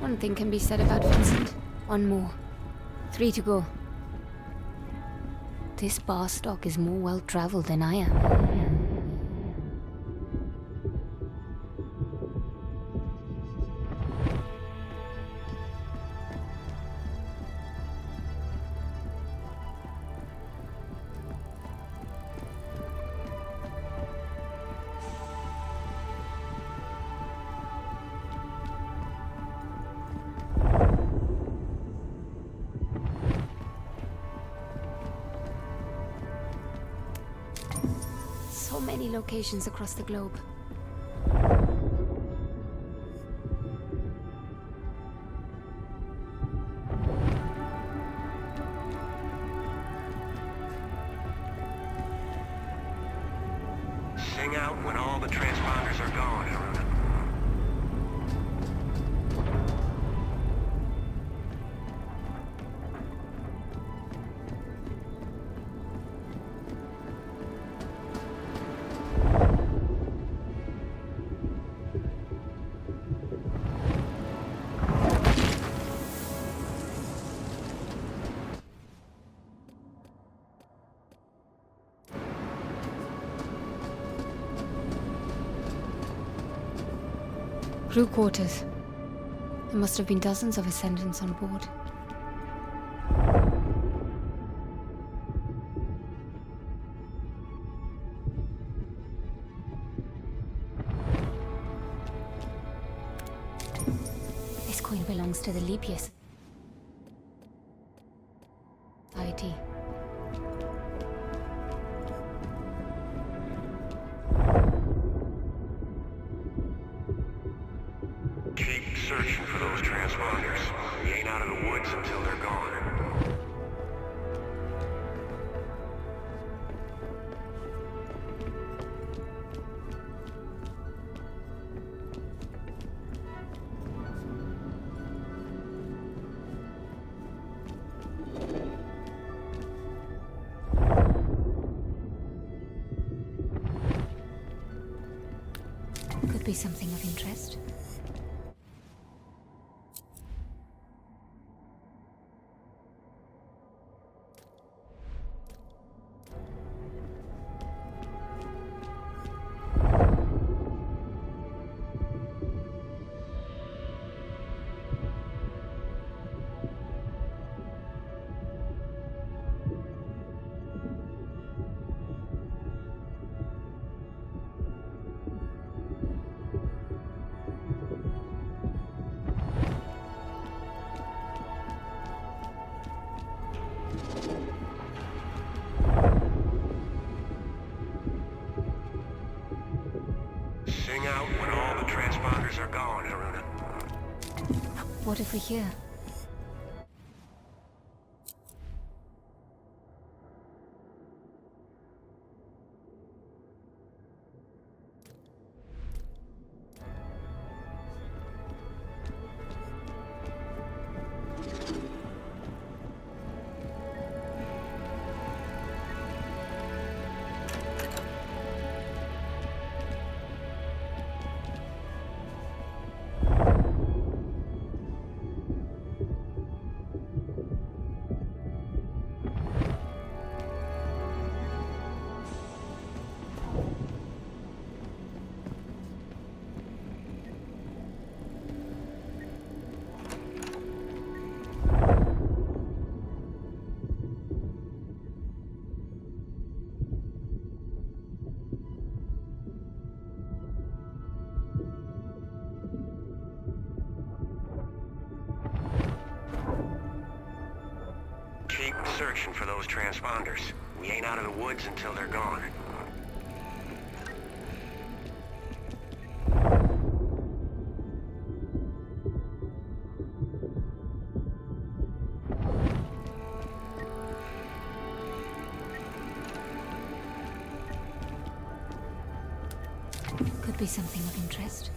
One thing can be said about Vincent. One more. 3 to go. This bar stock is more well-traveled than I am. So many locations across the globe. Sing out when all the transponders are gone, Haruna. Crew quarters. There must have been dozens of ascendants on board. This coin belongs to the Lepius Society. Keep searching for those transponders. We ain't out of the woods until they're gone. Could be something of interest. Sing out when all the transponders are gone, Haruna. What if we hear? Keep searching for those transponders. We ain't out of the woods until they're gone. Could be something of interest.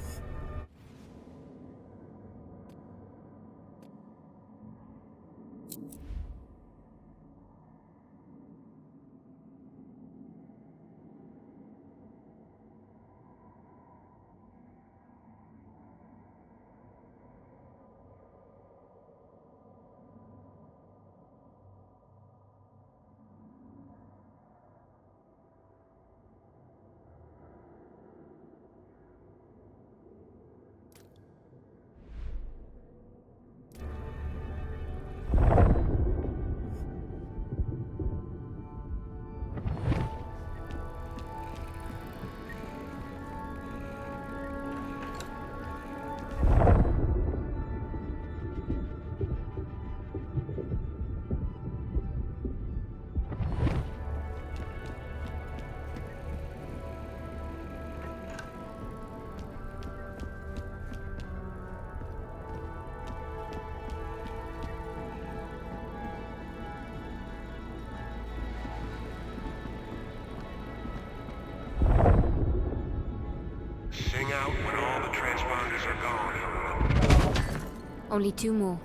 Only 2 more.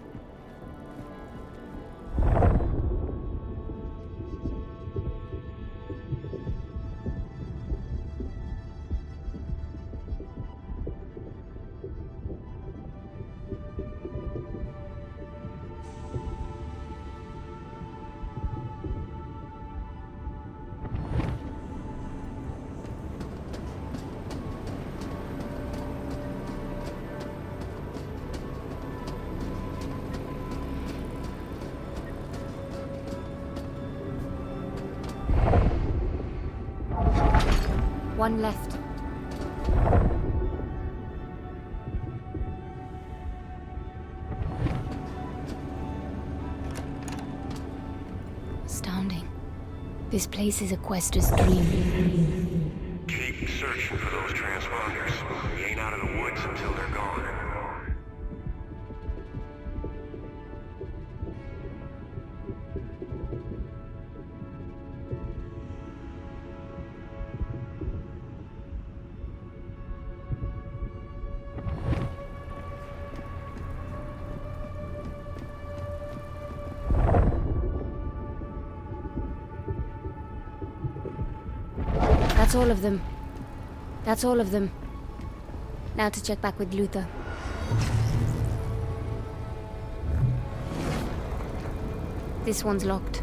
One left. Astounding. This place is a quester's dream. Keep searching for those transponders. You ain't out of the woods until they're gone. That's all of them. That's all of them. Now to check back with Luther. This one's locked.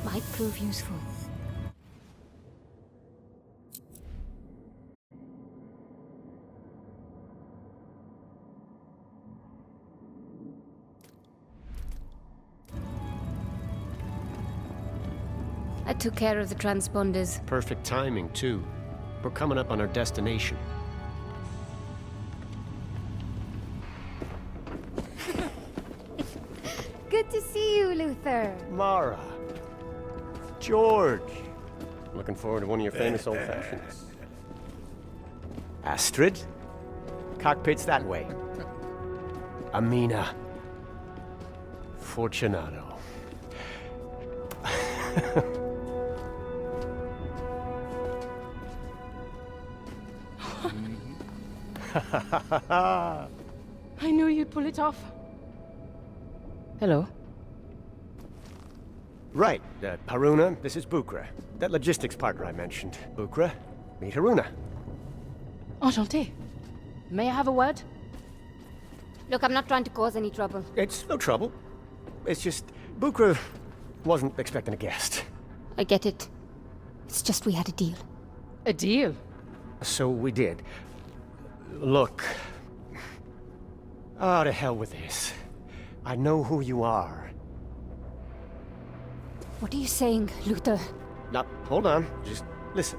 Might prove useful. I took care of the transponders. Perfect timing, too. We're coming up on our destination. Good to see you, Luther. Mara. George. Looking forward to one of your famous old fashions. Astrid. Cockpit's that way. Amina. Fortunato. I knew you'd pull it off. Hello. Right, Haruna, this is Bukra. That logistics partner I mentioned. Bukra, meet Haruna. Enchanté. May I have a word? Look, I'm not trying to cause any trouble. It's no trouble. It's just, Bukra wasn't expecting a guest. I get it. It's just we had a deal. A deal? So we did. Look. Oh, to hell with this. I know who you are. What are you saying, Luther? Now, hold on. Just listen.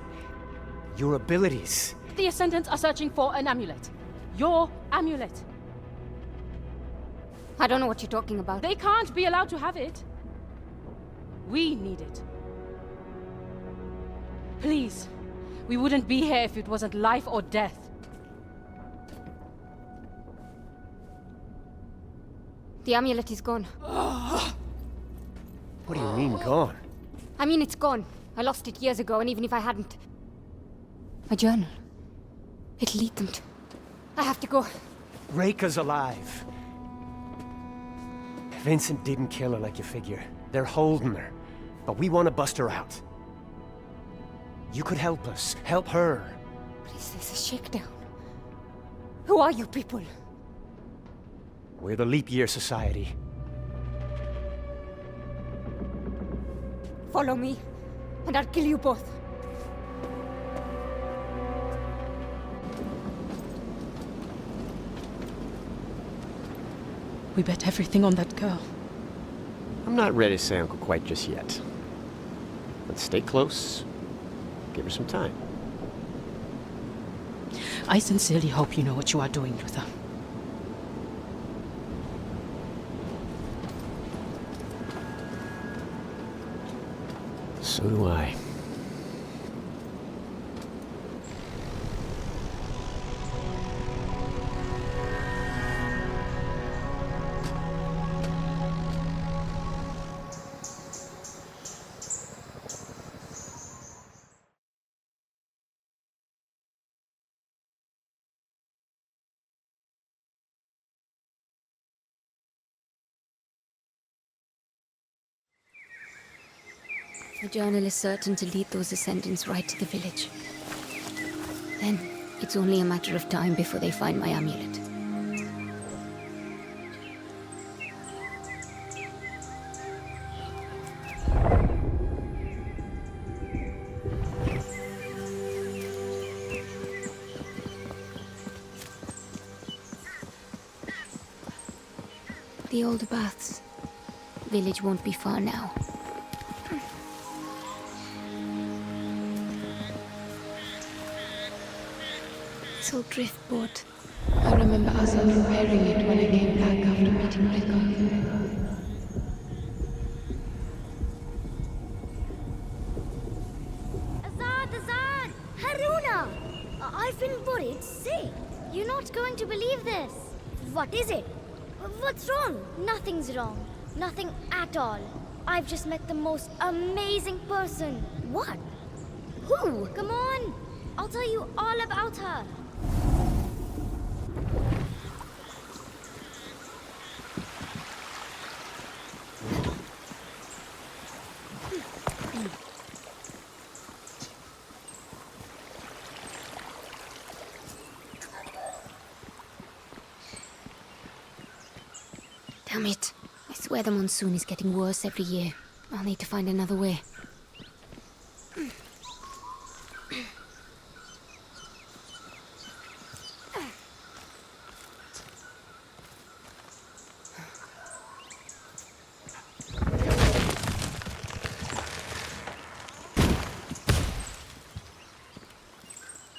Your abilities. The Ascendants are searching for an amulet. Your amulet. I don't know what you're talking about. They can't be allowed to have it. We need it. Please. We wouldn't be here if it wasn't life or death. The amulet is gone. What do you mean, gone? I mean, it's gone. I lost it years ago, and even if I hadn't... My journal. It leaked. I have to go. Reika's alive. Vincent didn't kill her like you figure. They're holding her. But we want to bust her out. You could help us. Help her. Please, there's a shakedown. Who are you people? We're the Leap Year Society. Follow me, and I'll kill you both. We bet everything on that girl. I'm not ready to say uncle quite just yet. Let's stay close. Give her some time. I sincerely hope you know what you are doing, Luther. So do I. The journal is certain to lead those Ascendants right to the village. Then, it's only a matter of time before they find my amulet. The old baths. Village won't be far now. This old driftboat. I remember us repairing it when I came back after meeting Rika. Azad! Haruna! I've been worried. Say, you're not going to believe this. What is it? What's wrong? Nothing's wrong. Nothing at all. I've just met the most amazing person. What? Who? Come on! I'll tell you all about her. Damn it. I swear the monsoon is getting worse every year. I'll need to find another way.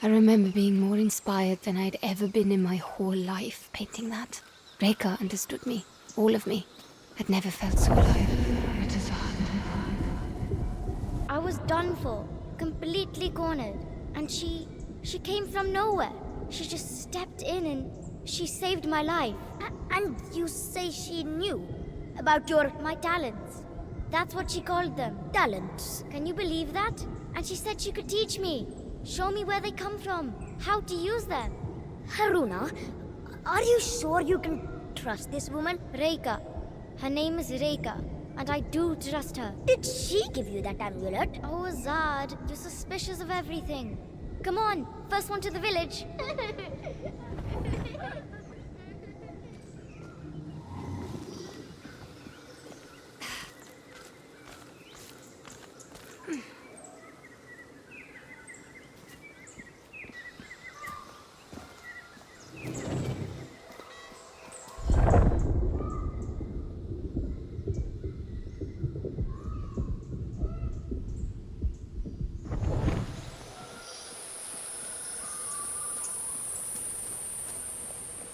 I remember being more inspired than I'd ever been in my whole life painting that. Reika understood me. All of me. I'd never felt so alive. I was done for. Completely cornered. And she came from nowhere. She just stepped in and she saved my life. And you say she knew about my talents. That's what she called them. Talents. Can you believe that? And she said she could teach me. Show me where they come from. How to use them. Haruna, are you sure you can trust this woman? Reika. Her name is Reika. And I do trust her. Did she give you that amulet? Oh, Azad, you're suspicious of everything. Come on, first one to the village.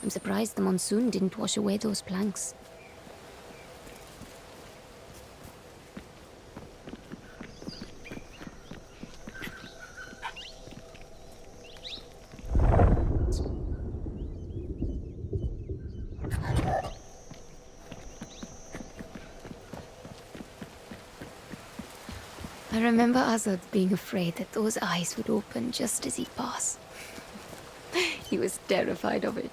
I'm surprised the monsoon didn't wash away those planks. I remember Azad being afraid that those eyes would open just as he'd pass. He was terrified of it.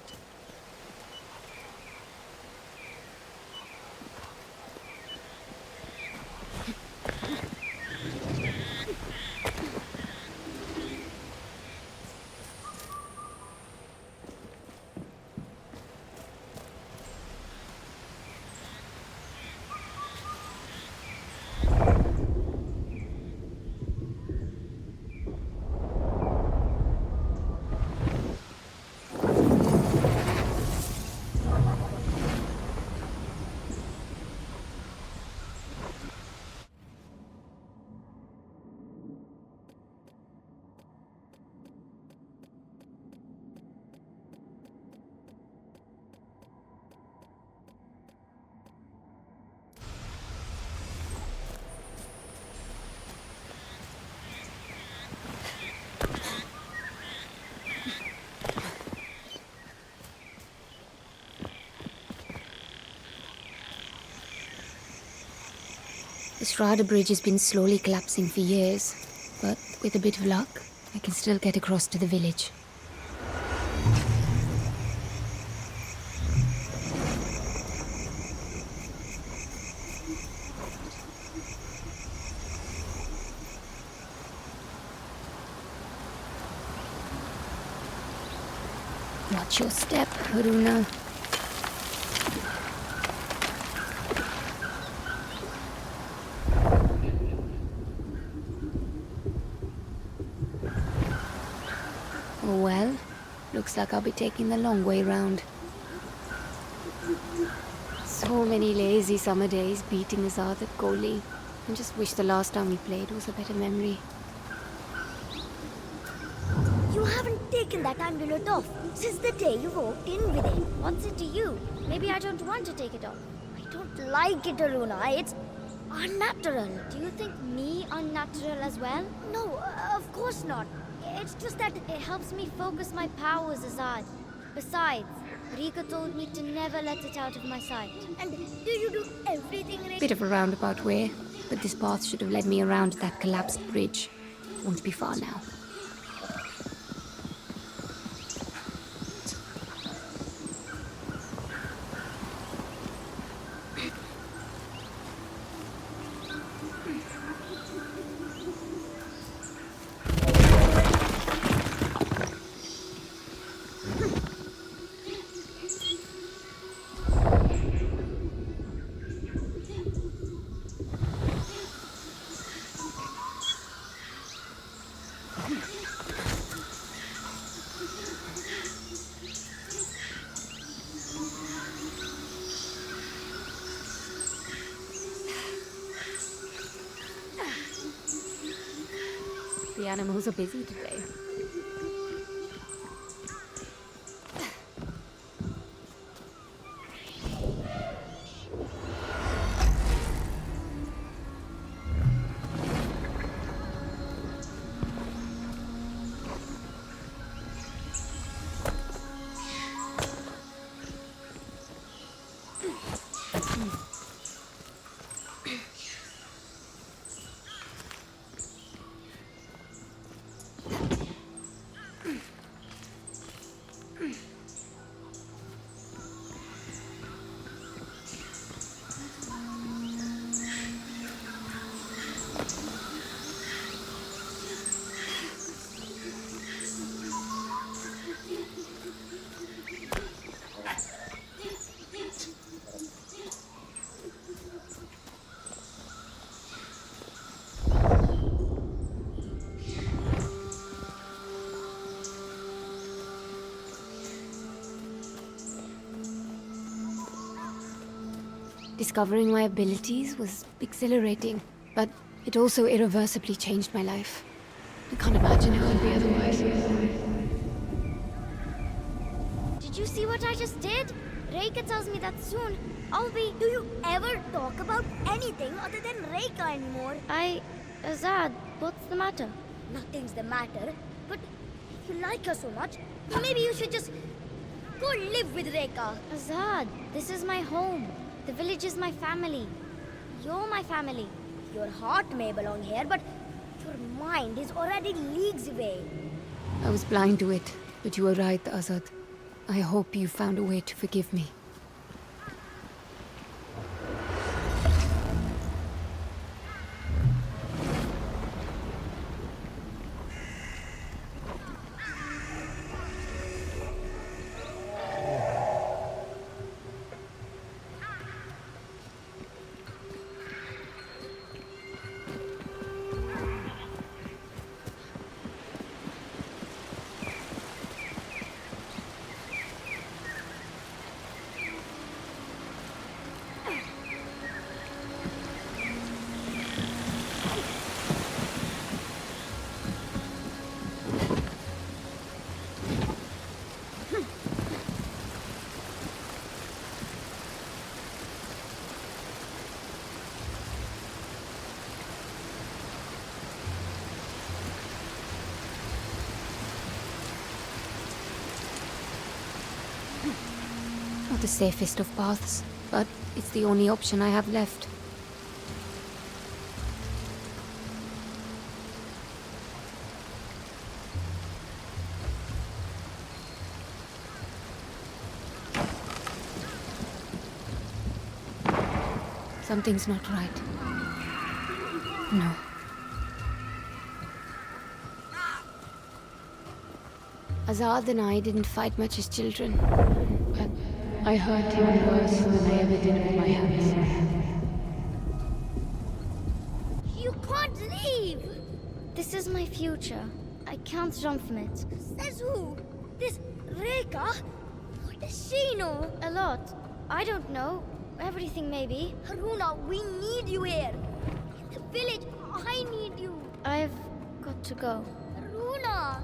The Strada Bridge has been slowly collapsing for years, but with a bit of luck, I can still get across to the village. Watch your step, Haruna. Well, looks like I'll be taking the long way round. So many lazy summer days beating Azad at goalie. I just wish the last time we played was a better memory. You haven't taken that amulet off since the day you walked in with it. What's it to you? Maybe I don't want to take it off. I don't like it, Aruna. It's unnatural. Do you think me unnatural as well? No, of course not. It's just that it helps me focus my powers, Azad. Besides, Rika told me to never let it out of my sight. And do you do everything in it? Bit of a roundabout way, but this path should have led me around that collapsed bridge. Won't be far now. The animals are busy today. Discovering my abilities was exhilarating, but it also irreversibly changed my life. I can't imagine it would be otherwise. Did you see what I just did? Reika tells me that soon I'll be... Do you ever talk about anything other than Reika anymore? Azad, what's the matter? Nothing's the matter, but if you like her so much, maybe you should just go live with Reika. Azad, this is my home. The village is my family. You're my family. Your heart may belong here, but your mind is already leagues away. I was blind to it, but you were right, Azad. I hope you found a way to forgive me. Not the safest of paths, but it's the only option I have left. Something's not right. No. Azad and I didn't fight much as children. But I hurt him worse than I ever did with my hands. You can't leave! This is my future. I can't run from it. Says who? This Reika? What does she know? A lot. I don't know. Everything, maybe. Haruna, we need you here. In the village, I need you. I've got to go. Haruna!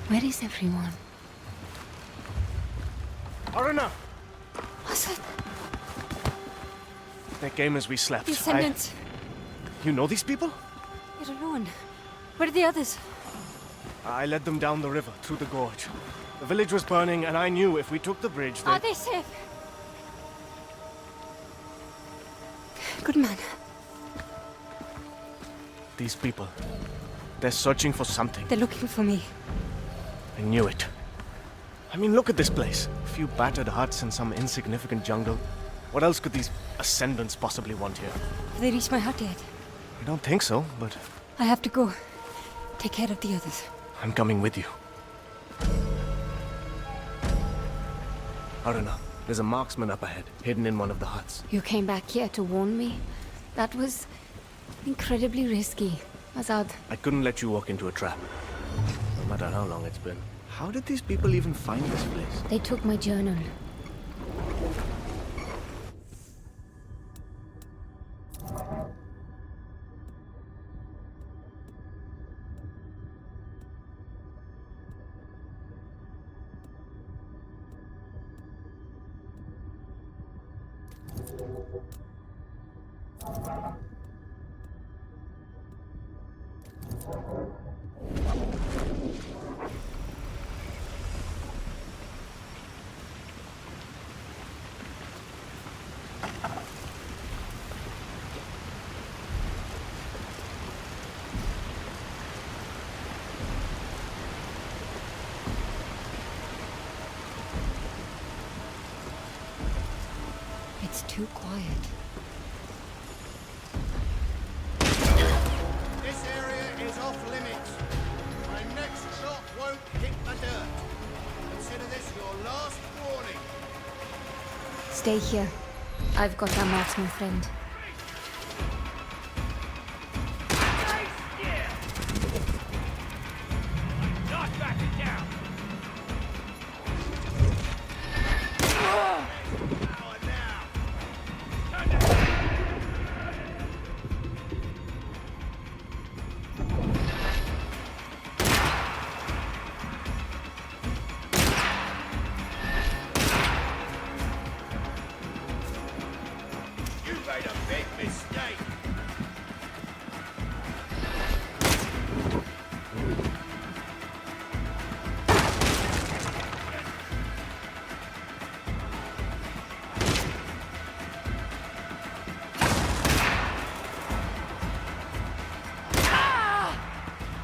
Where is everyone? Aruna! Azad, They came as we slept. the ascendants. You know these people? You're alone. Where are the others? I led them down the river, through the gorge. The village was burning, and I knew if we took the bridge, Are they safe? Good man. These people, they're searching for something. They're looking for me. I knew it. I mean, look at this place. A few battered huts in some insignificant jungle. What else could these ascendants possibly want here? Have they reached my hut yet? I don't think so, but I have to go. Take care of the others. I'm coming with you. Aruna, there's a marksman up ahead, hidden in one of the huts. You came back here to warn me? That was incredibly risky. Azad, I couldn't let you walk into a trap. No matter how long it's been. How did these people even find this place? they took my journal. It's too quiet. This area is off limits. My next shot won't hit the dirt. Consider this your last warning. Stay here. I've got our marksman friend. You made a big mistake.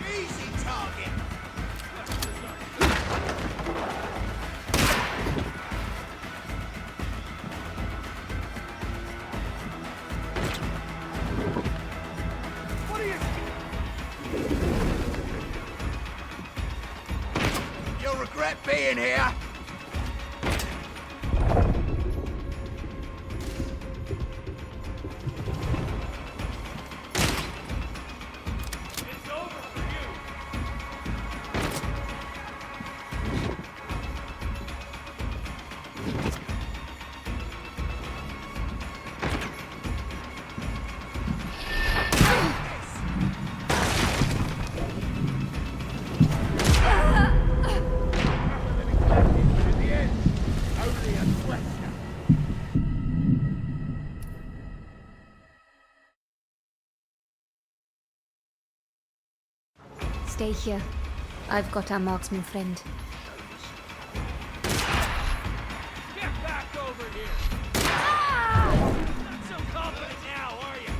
Easy target. You'll regret being here. In the end, only a question. Stay here. I've got our marksman friend. Get back over here! Not so confident now, are you?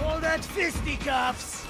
All that fisticuffs.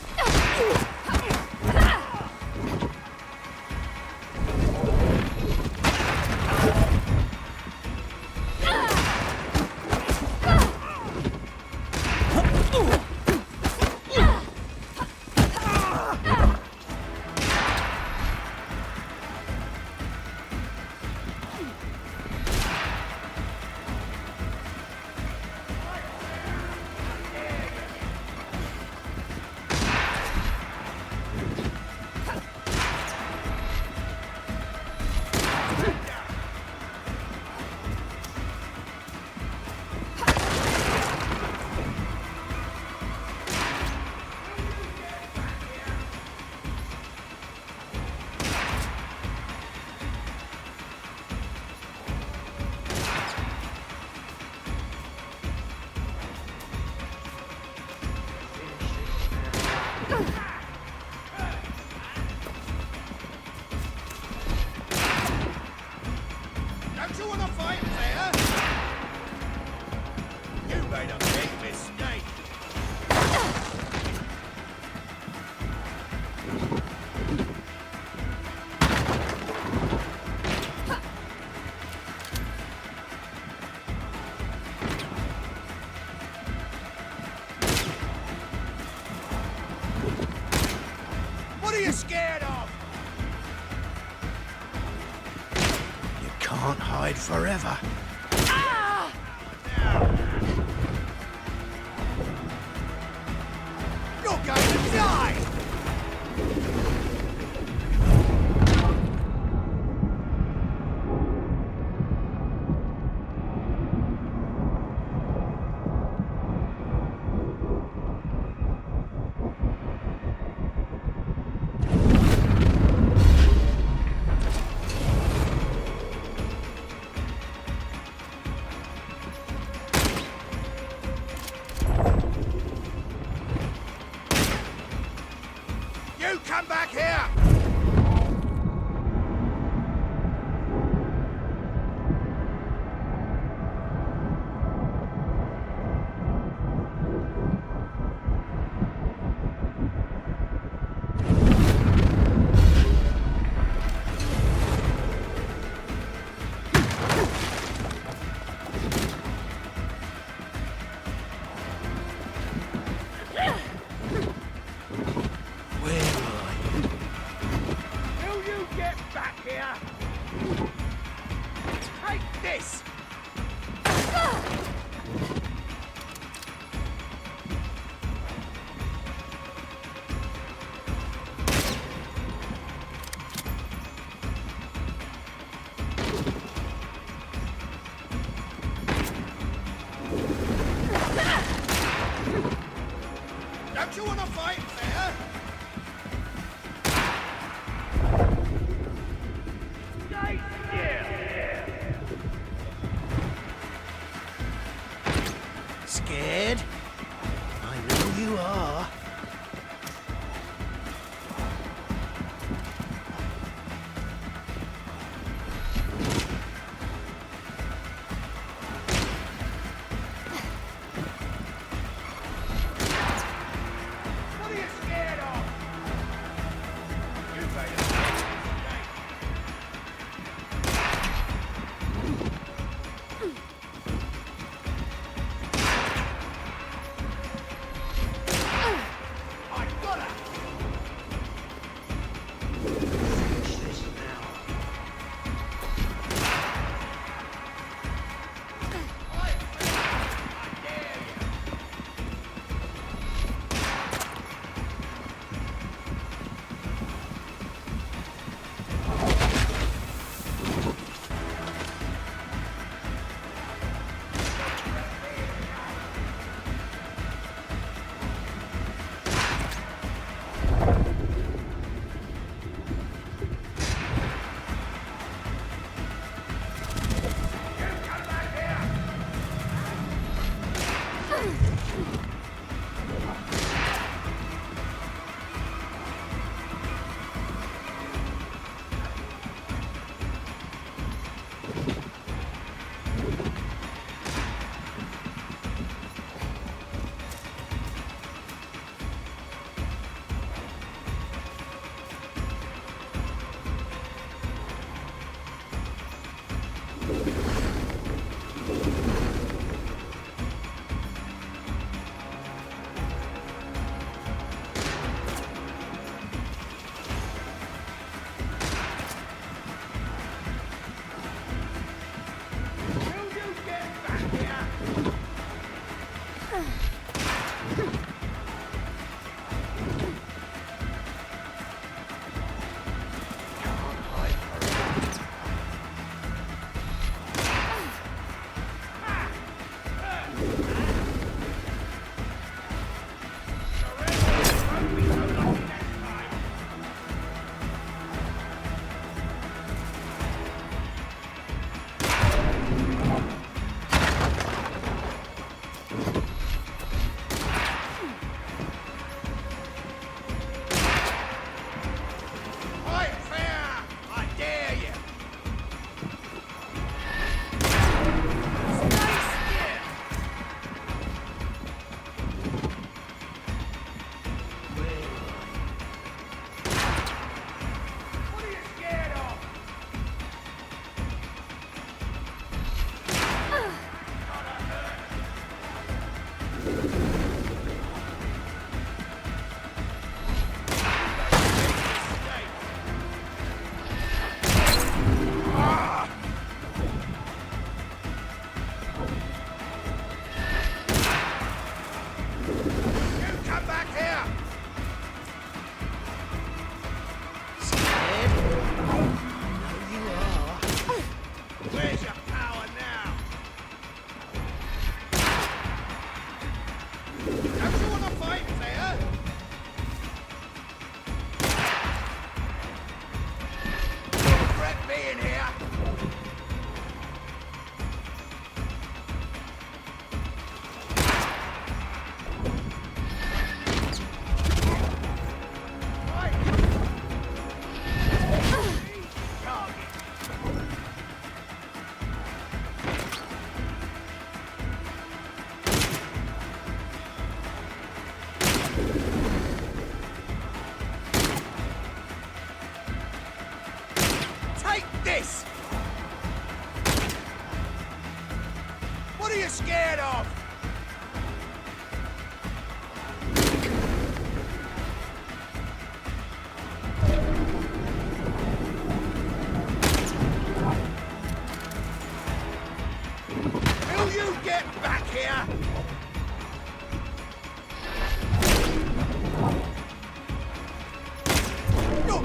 What are you scared of? You can't hide forever. You're going to die! You come back here! Will you get back here? Take this! Don't you want to fight fair? Stay still!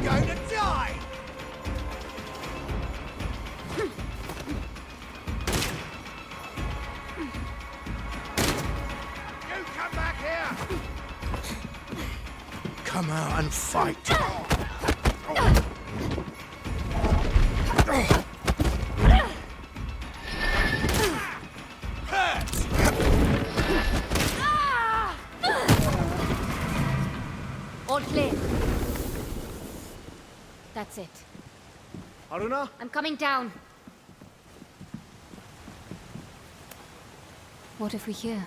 going to die! You come back here! Come out and fight! All clear. That's it. Haruna? I'm coming down. What if we hear?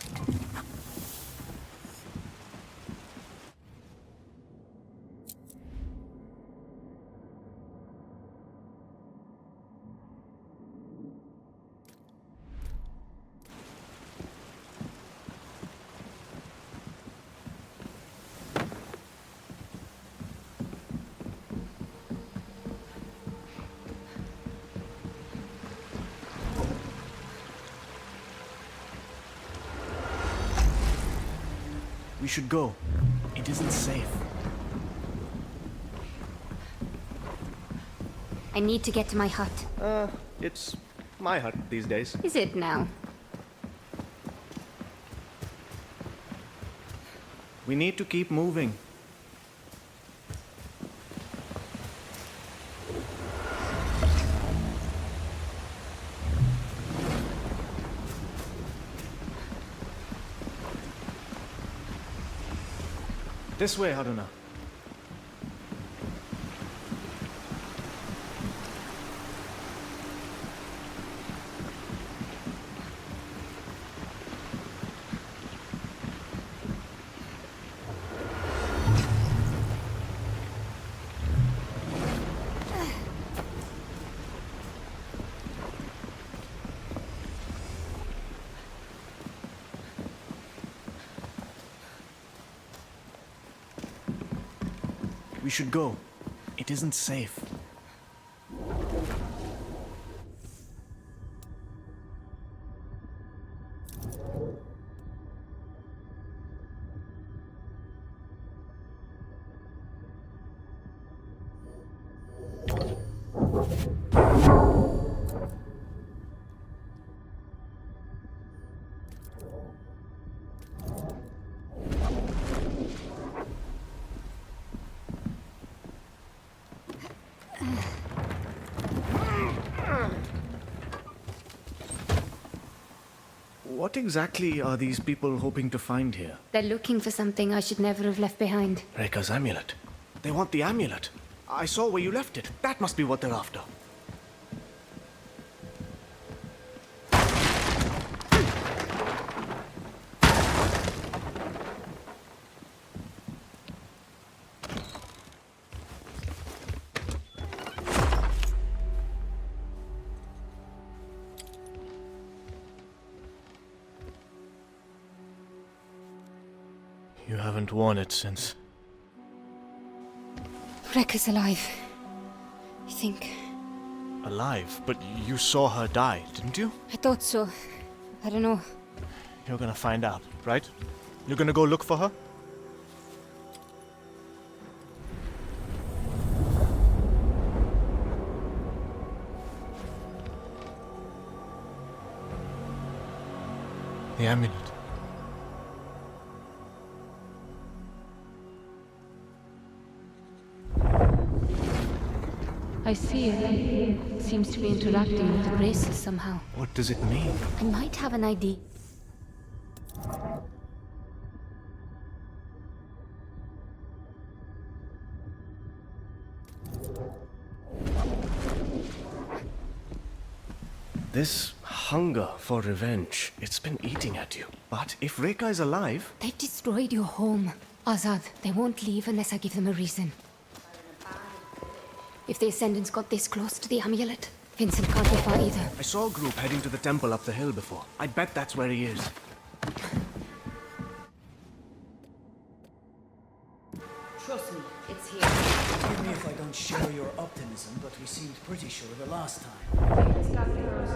We should go. It isn't safe. I need to get to my hut. It's my hut these days. Is it now? We need to keep moving. This way, Haruna. We should go. It isn't safe. What exactly are these people hoping to find here? They're looking for something I should never have left behind. Reka's amulet. They want the amulet. I saw where you left it. That must be what they're after. You haven't worn it since. Rekka's alive. I think. Alive? But you saw her die, didn't you? I thought so. I don't know. You're gonna find out, right? You're gonna go look for her? The amulet. I see it. It seems to be interacting with the braces somehow. What does it mean? I might have an ID. This hunger for revenge, it's been eating at you. But if Reka is alive... They've destroyed your home. Azad, they won't leave unless I give them a reason. If the Ascendants got this close to the amulet, Vincent can't be far either. I saw a group heading to the temple up the hill before. I bet that's where he is. Trust me, it's here. Forgive me if I don't share your optimism, but we seemed pretty sure the last time. It's got arrows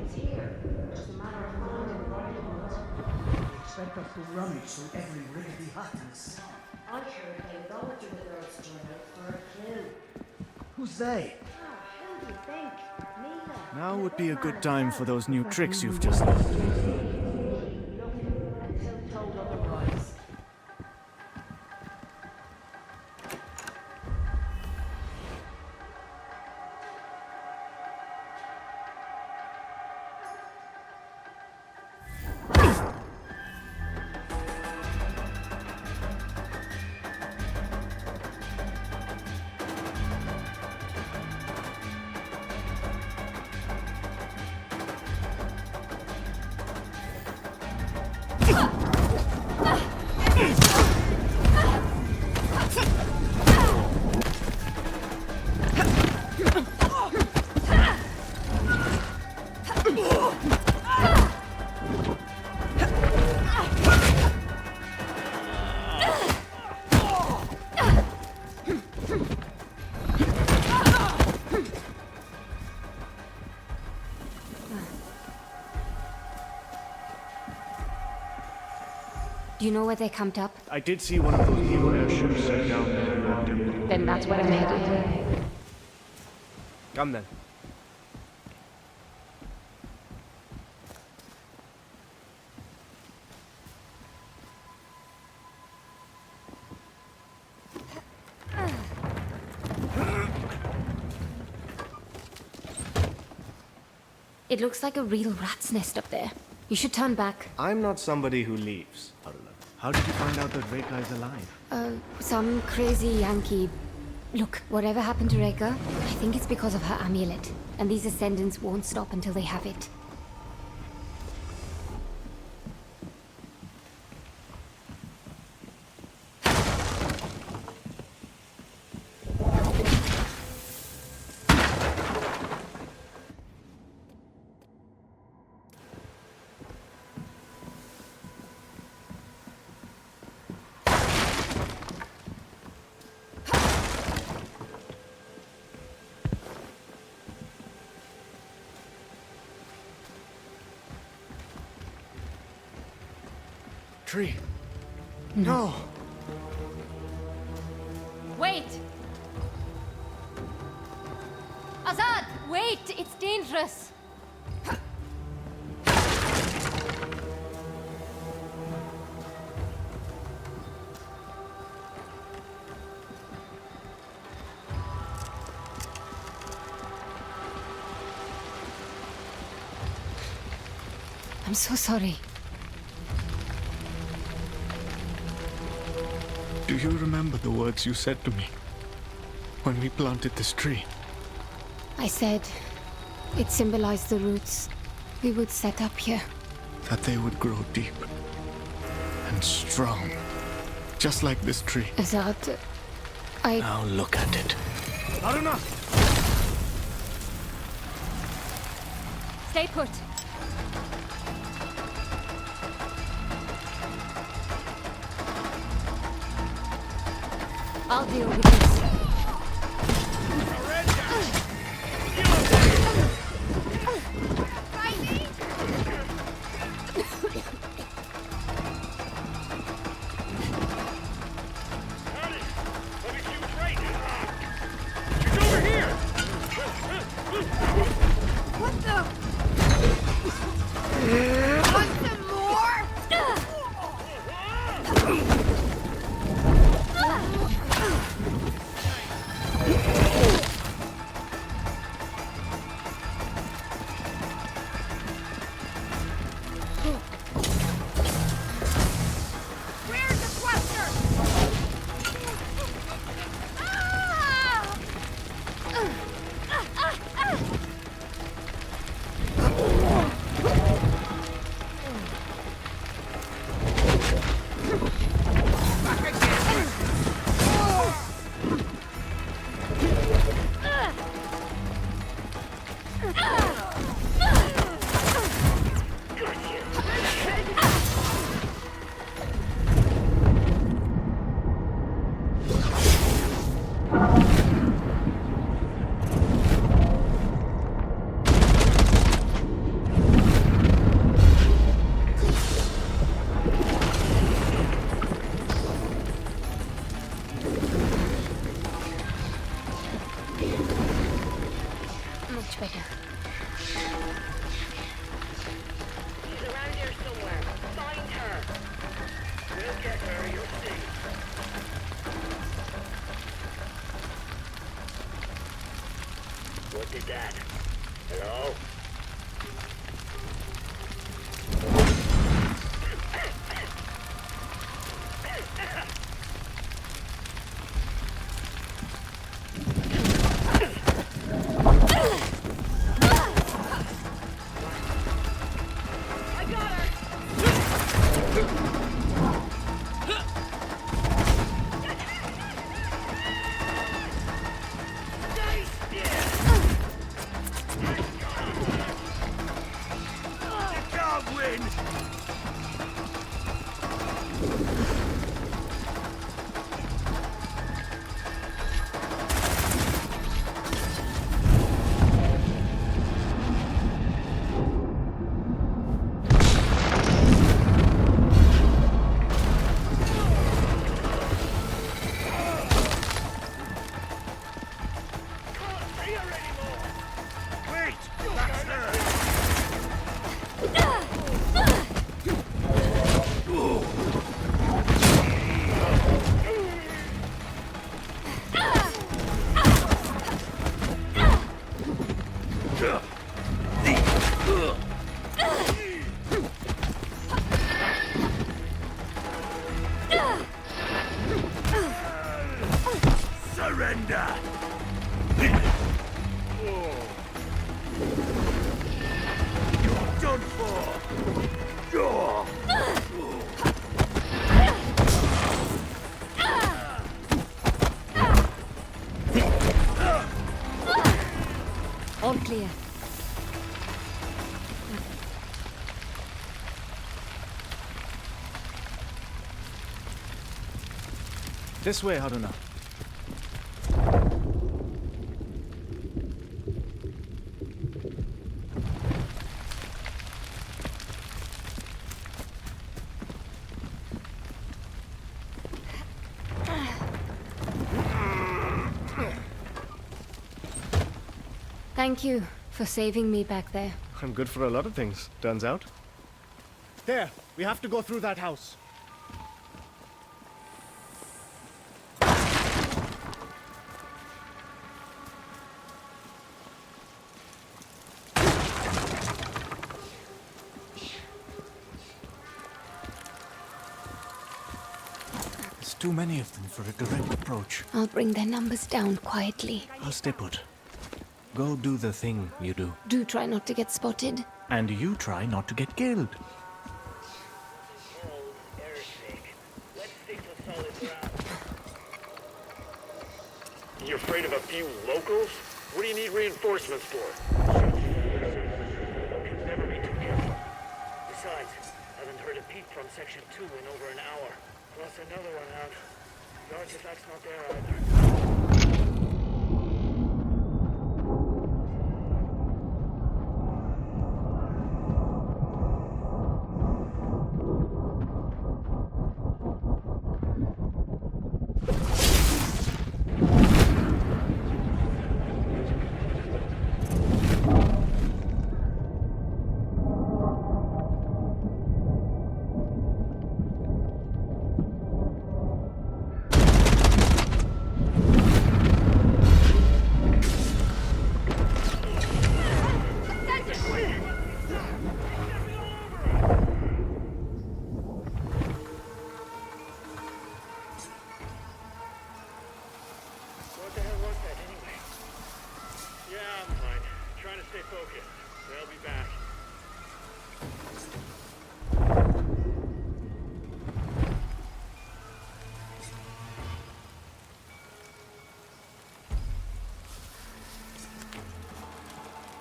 it's here. Just a matter of finding the right one. They expect us to rummage through every rickety hut in the sun. I heard they lowered you with Earth's journal for a clue. Who's they? Who do you think? Neither. Now would be a good time for those new tricks you've just learned. Until told otherwise. Do you know where they camped up? I did see one of those new airships set down there. Then that's where I'm headed. Come then. It looks like a real rat's nest up there. You should turn back. I'm not somebody who leaves. How did you find out that Reka is alive? Some crazy Yankee. Look, whatever happened to Reka, I think it's because of her amulet. And these ascendants won't stop until they have it. Tree. No. Wait! Azad, wait! It's dangerous! I'm so sorry. Do you remember the words you said to me when we planted this tree? I said it symbolized the roots we would set up here. That they would grow deep and strong, just like this tree. Azad, Now look at it. Not enough! Stay put. I'll deal with this. better. She's around here somewhere. Find her. We'll get her, you'll see. What did that? Hello? All clear. This way, Haruna. Thank you for saving me back there. I'm good for a lot of things, turns out. There, we have to go through that house. There's too many of them for a direct approach. I'll bring their numbers down quietly. I'll stay put. Go do the thing you do. Do try not to get spotted. And you try not to get killed. You're afraid of a few locals? What do you need reinforcements for? Never be too careful. Besides, haven't heard a peep from Section 2 in over an hour. Plus another one out. The artifact's not there either. What the hell was that anyway? Yeah, I'm fine. Trying to stay focused. They'll be back.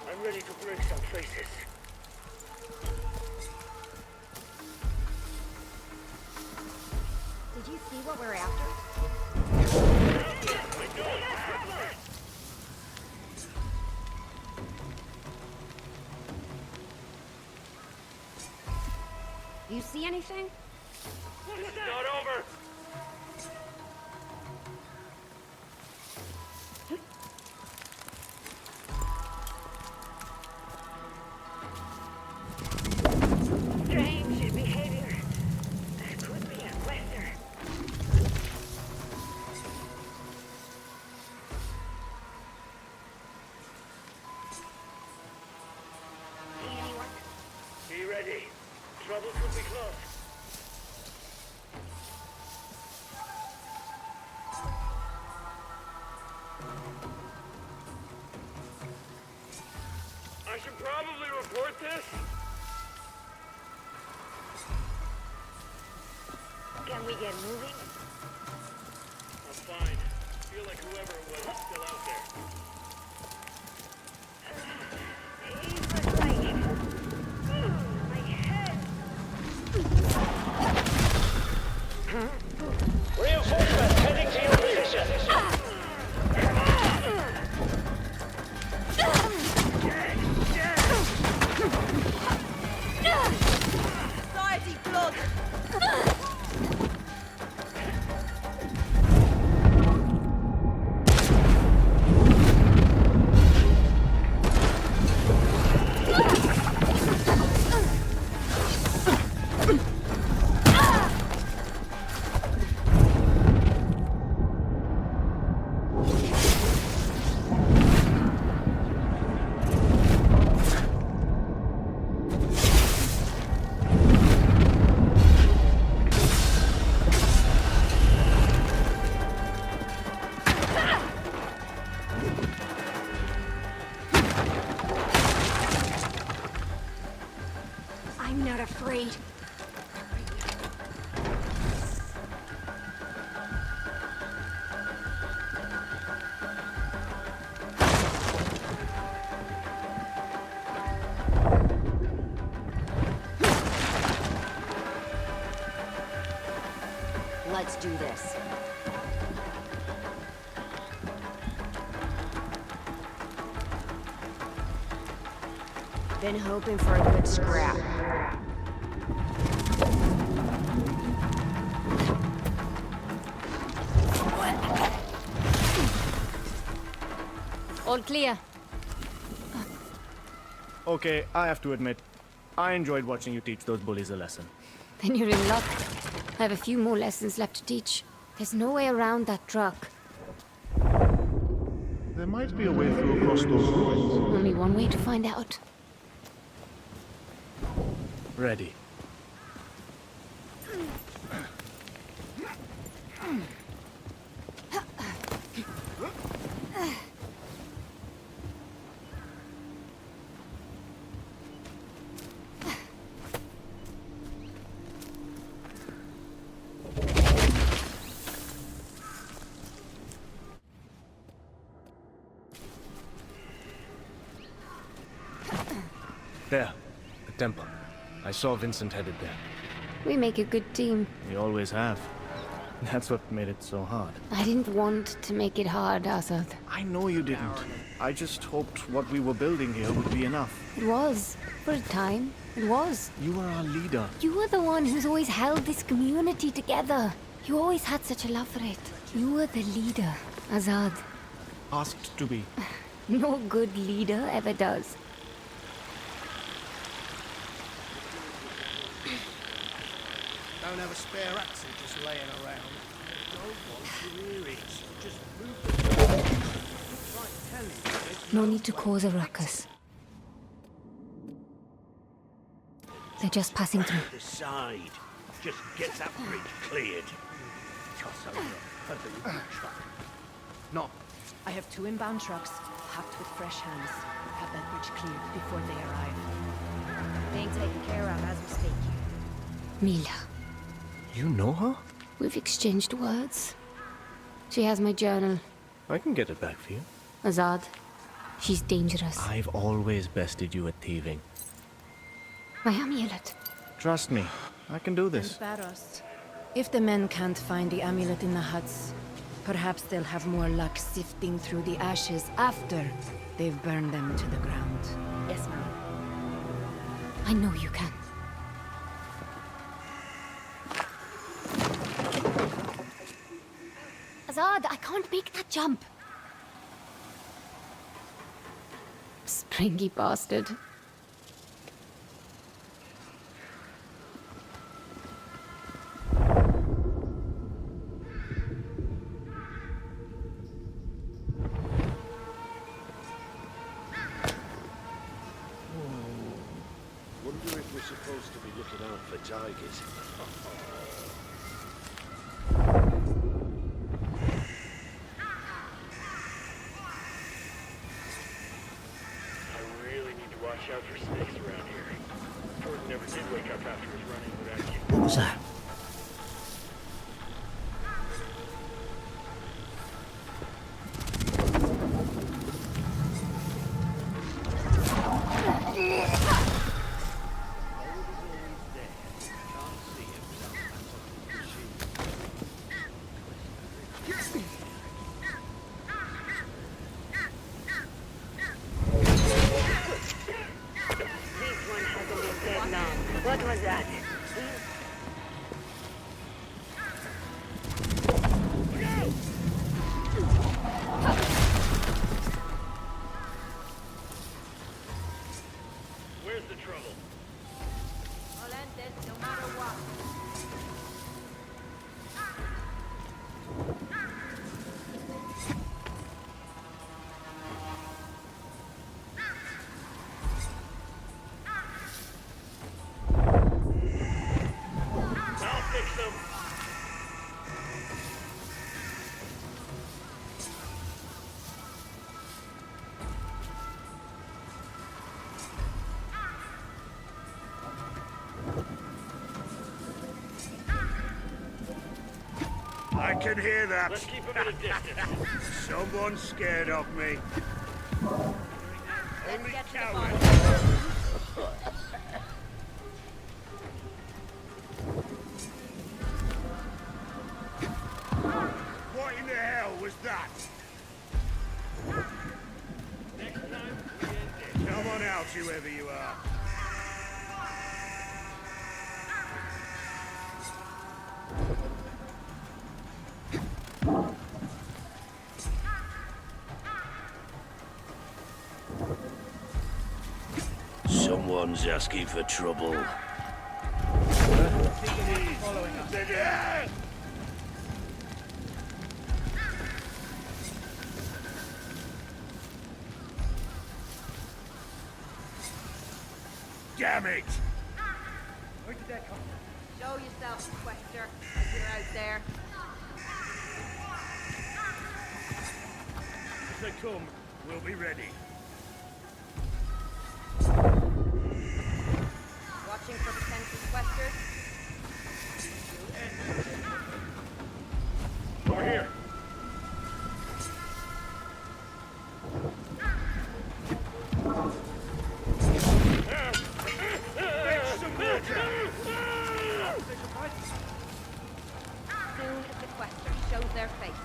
I'm ready to break some faces. Did you see what we're after? You see anything? It's not over! close. I should probably report this. Can we get moving? I'm fine. I feel like whoever it was is still out there. It was like... my head. Reinforcements heading to your position. Society blood. I'm not afraid. Let's do this. Been hoping for a good scrap. All clear. Okay, I have to admit, I enjoyed watching you teach those bullies a lesson. Then you're in luck. I have a few more lessons left to teach. There's no way around that truck. There might be a way through across those ruins. Only one way to find out. Ready. There, the temple. I saw Vincent headed there. We make a good team. We always have. That's what made it so hard. I didn't want to make it hard, Azad. I know you didn't. I just hoped what we were building here would be enough. It was. For a time. It was. You were our leader. You were the one who's always held this community together. You always had such a love for it. You were the leader, Azad. Asked to be. No good leader ever does. Don't have a spare axle just laying around. Don't want to hear it. Just move the... Like telling you, there's No need to cause a ruckus. They're just passing through. The side. Just get that bridge cleared. Toss over a feather truck. No. I have 2 inbound trucks, packed with fresh hands. Have that bridge cleared before they arrive. Being taken care of as we speak. Mila. You know her? We've exchanged words. She has my journal. I can get it back for you. Azad. She's dangerous. I've always bested you at thieving. My amulet. Trust me, I can do this. Barros. If the men can't find the amulet in the huts, perhaps they'll have more luck sifting through the ashes after they've burned them to the ground. Yes, ma'am. I know you can. Azad, I can't make that jump. Springy bastard. Wonder if we're supposed to be Looking out for tigers. I really need to watch out for snakes around here. Jordan never did wake up after his run-in with that kid. What was that? What was that? Where's the trouble? I'll end this no matter what. I'll fix them. I can hear that. Let's keep them at a distance. Someone's scared of me. Only get to the cowards. What in the hell was that? Next time, we end it. Come on out, whoever you are. Someone's asking for trouble. Damn it! Where did that come from? Show yourself, Quester, if you're out there. If they come, we'll be ready. Watching for potential Questers. Over here. Soon as the Quester shows their face.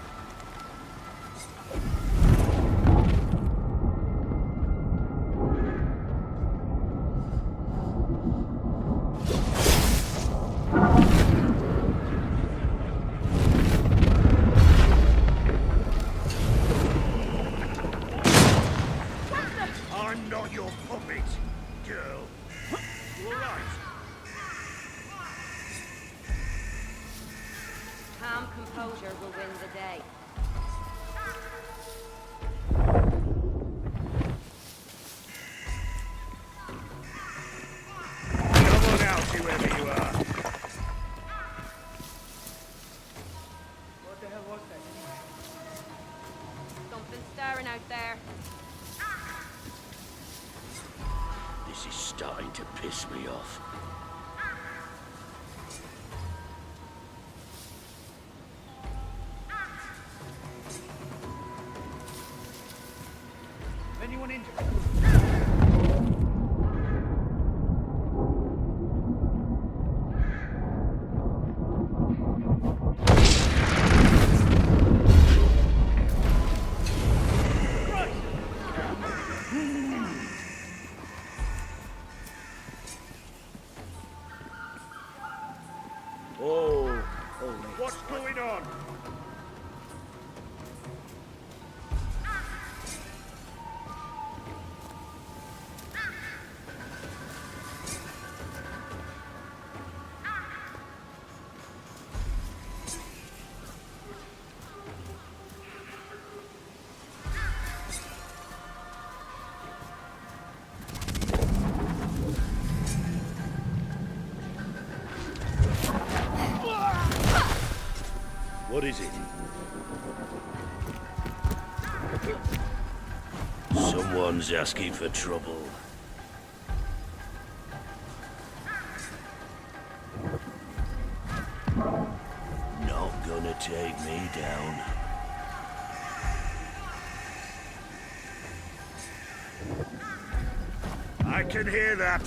I'm not your puppet, girl. You all right? Calm composure will win the day. Come on out, whoever you are. What the hell was that? Something stirring out there. This is starting to piss me off. Anyone injured? Oh, holy. What's going on? What is it? Someone's asking for trouble. Not gonna take me down. I can hear that.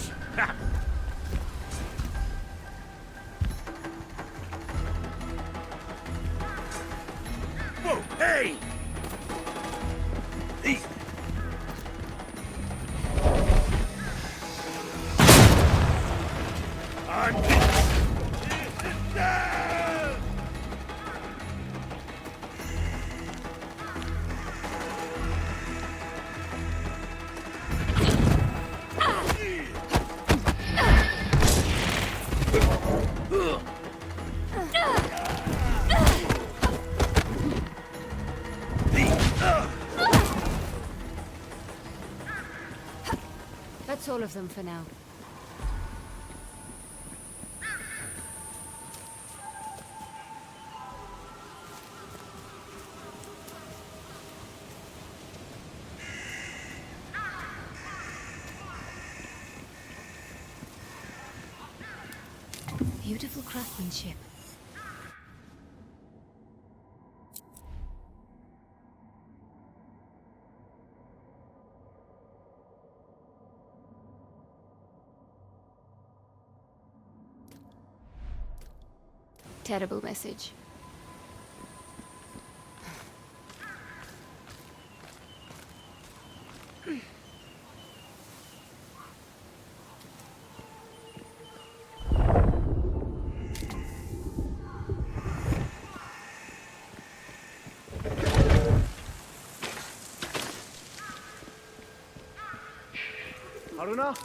Whoa, hey! That's all of them for now. Beautiful craftsmanship. Terrible message. Haruna?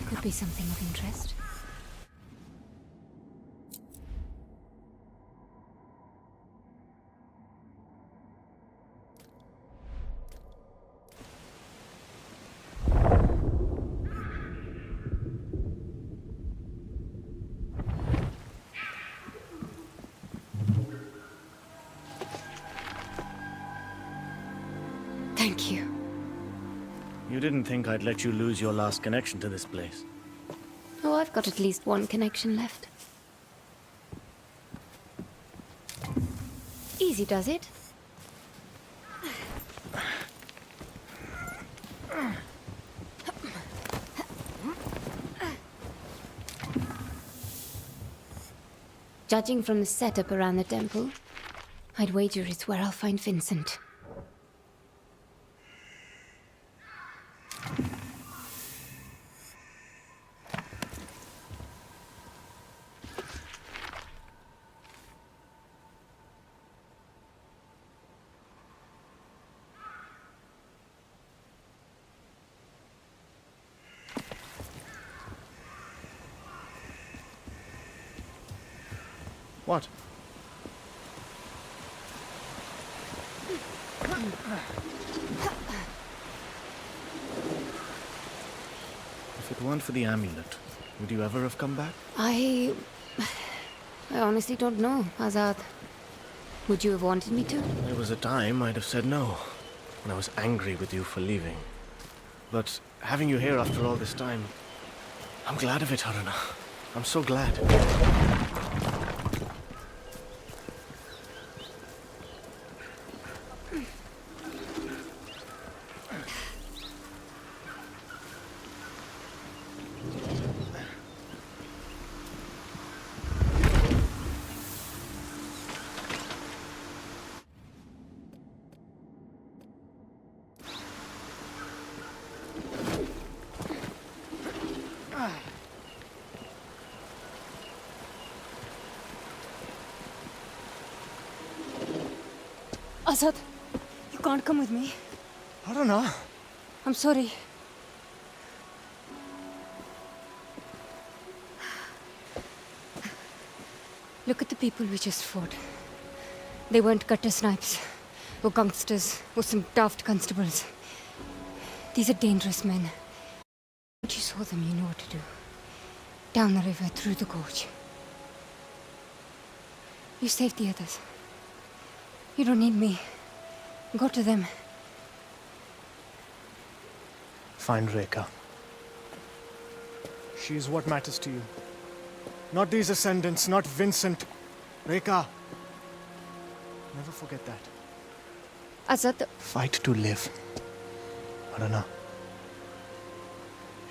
Could be something of interest. Thank you. You didn't think I'd let you lose your last connection to this place. Oh, I've got at least one connection left. Easy does it. Judging from the setup around the temple, I'd wager it's where I'll find Vincent. What? If it weren't for the amulet, would you ever have come back? I honestly don't know, Azad. Would you have wanted me to? There was a time I'd have said no, when I was angry with you for leaving. But having you here after all this time, I'm glad of it, Haruna. I'm so glad. Azad, you can't come with me. Haruna! I'm sorry. Look at the people we just fought. They weren't gutter snipes, or gangsters, or some daft constables. These are dangerous men. Once you saw them, you know what to do. Down the river, through the gorge. You saved the others. You don't need me. Go to them. Find Rekha. She is what matters to you. Not these ascendants, not Vincent. Rekha. Never forget that. Azad... Fight to live. Arana.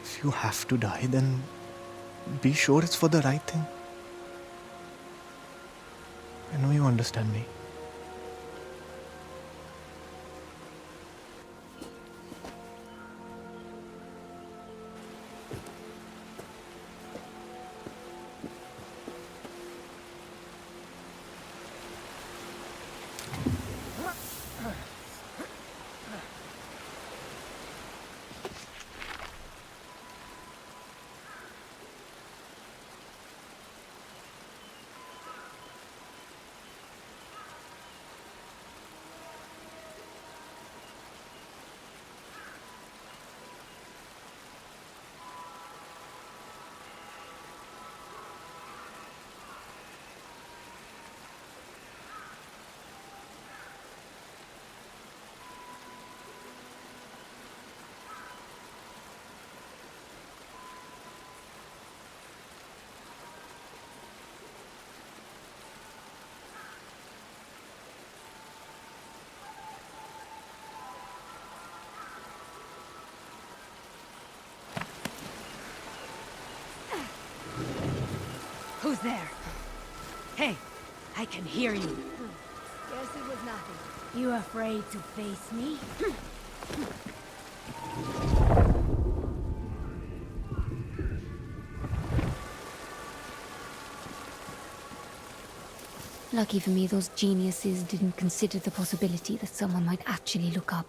If you have to die, then be sure it's for the right thing. I know you understand me. Who's there? Hey, I can hear you. Guess it was nothing. You afraid to face me? Lucky for me, those geniuses didn't consider the possibility that someone might actually look up.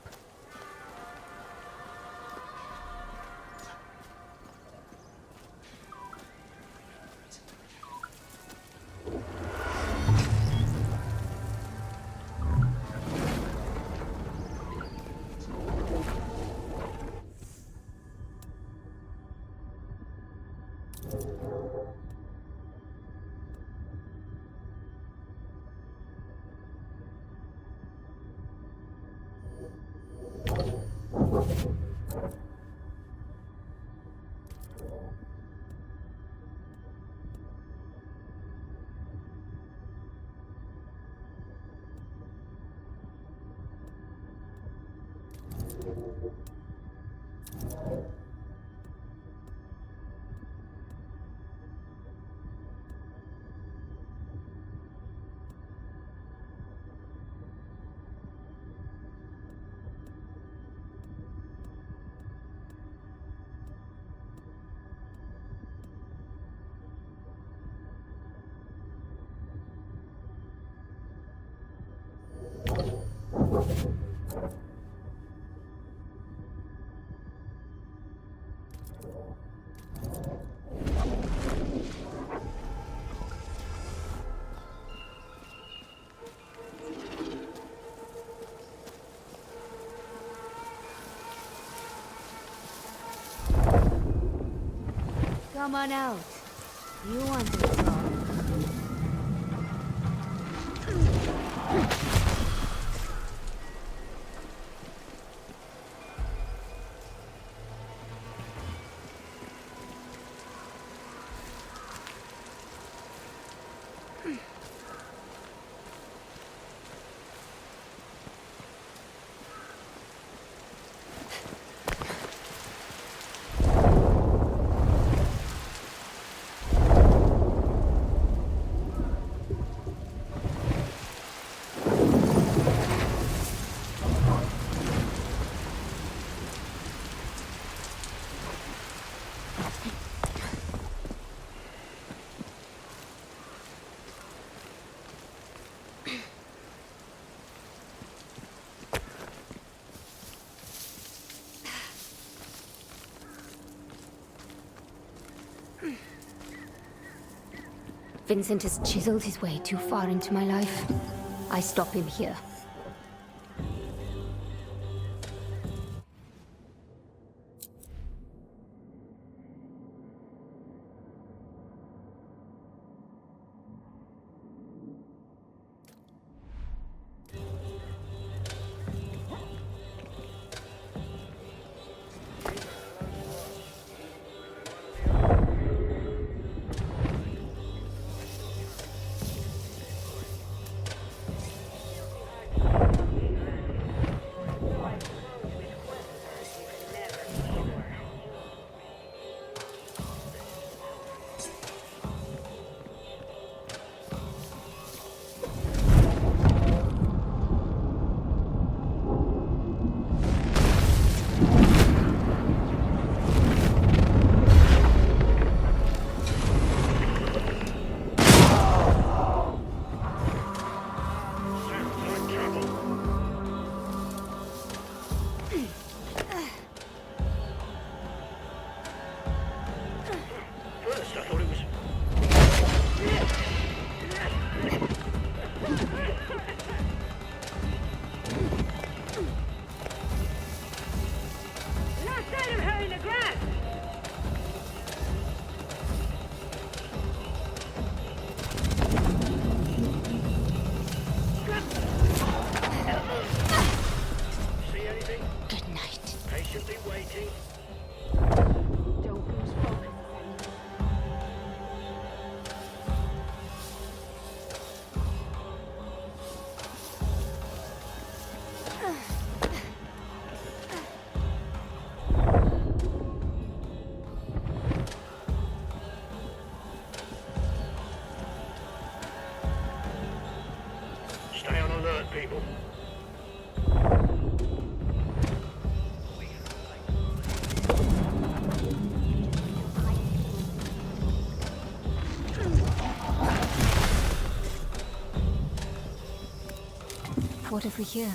Come on out. You want to talk. Vincent has chiseled his way too far into my life. I stop him here. Stay on alert, people. What have we here?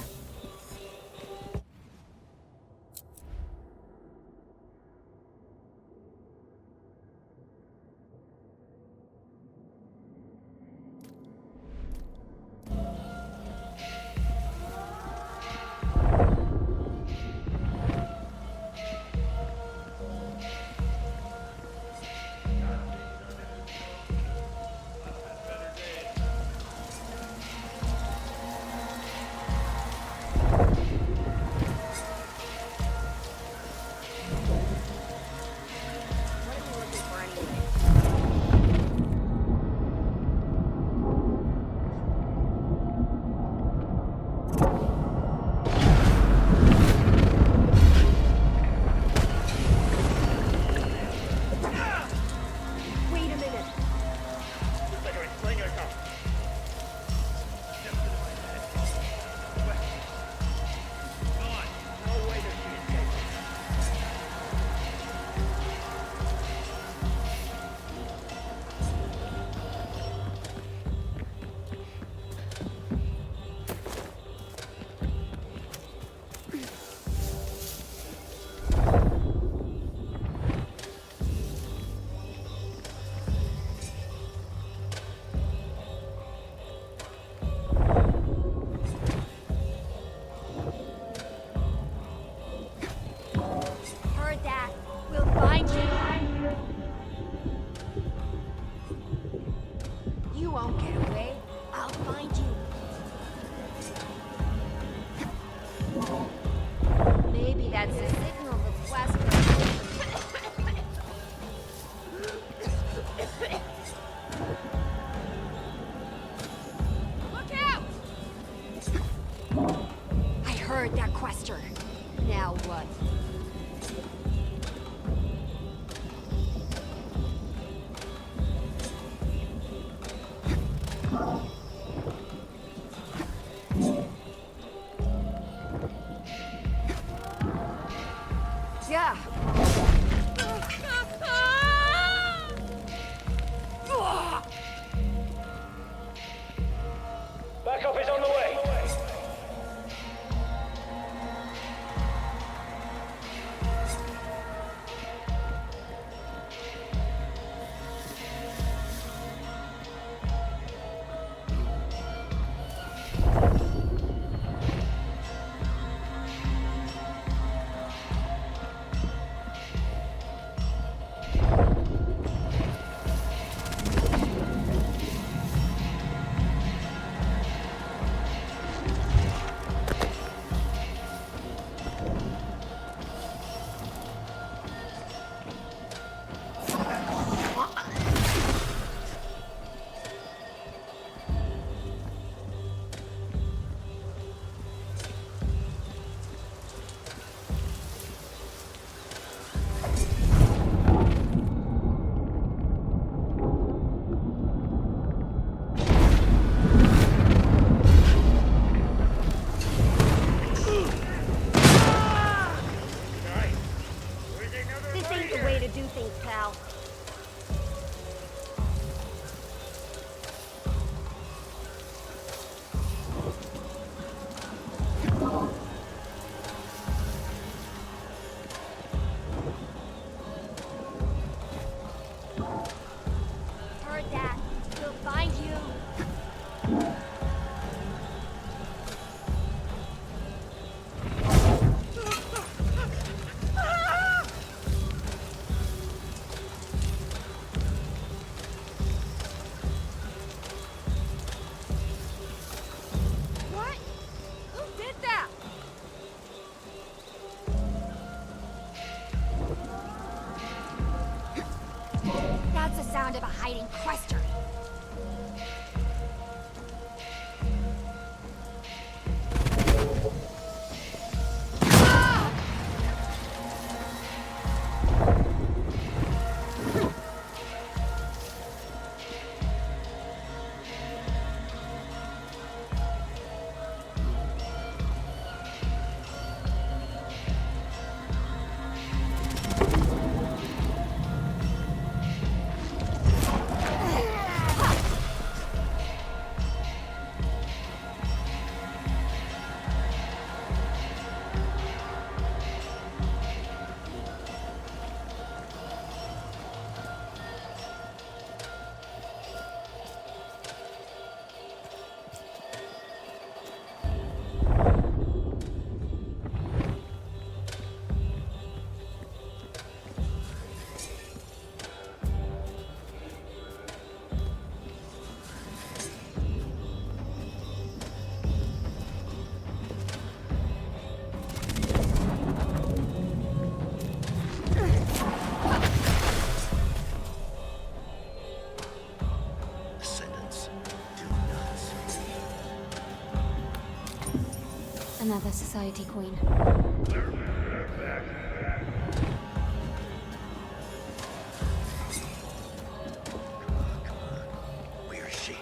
Now what? Yeah. Backup is on the way. quester. Another society queen. Where is she?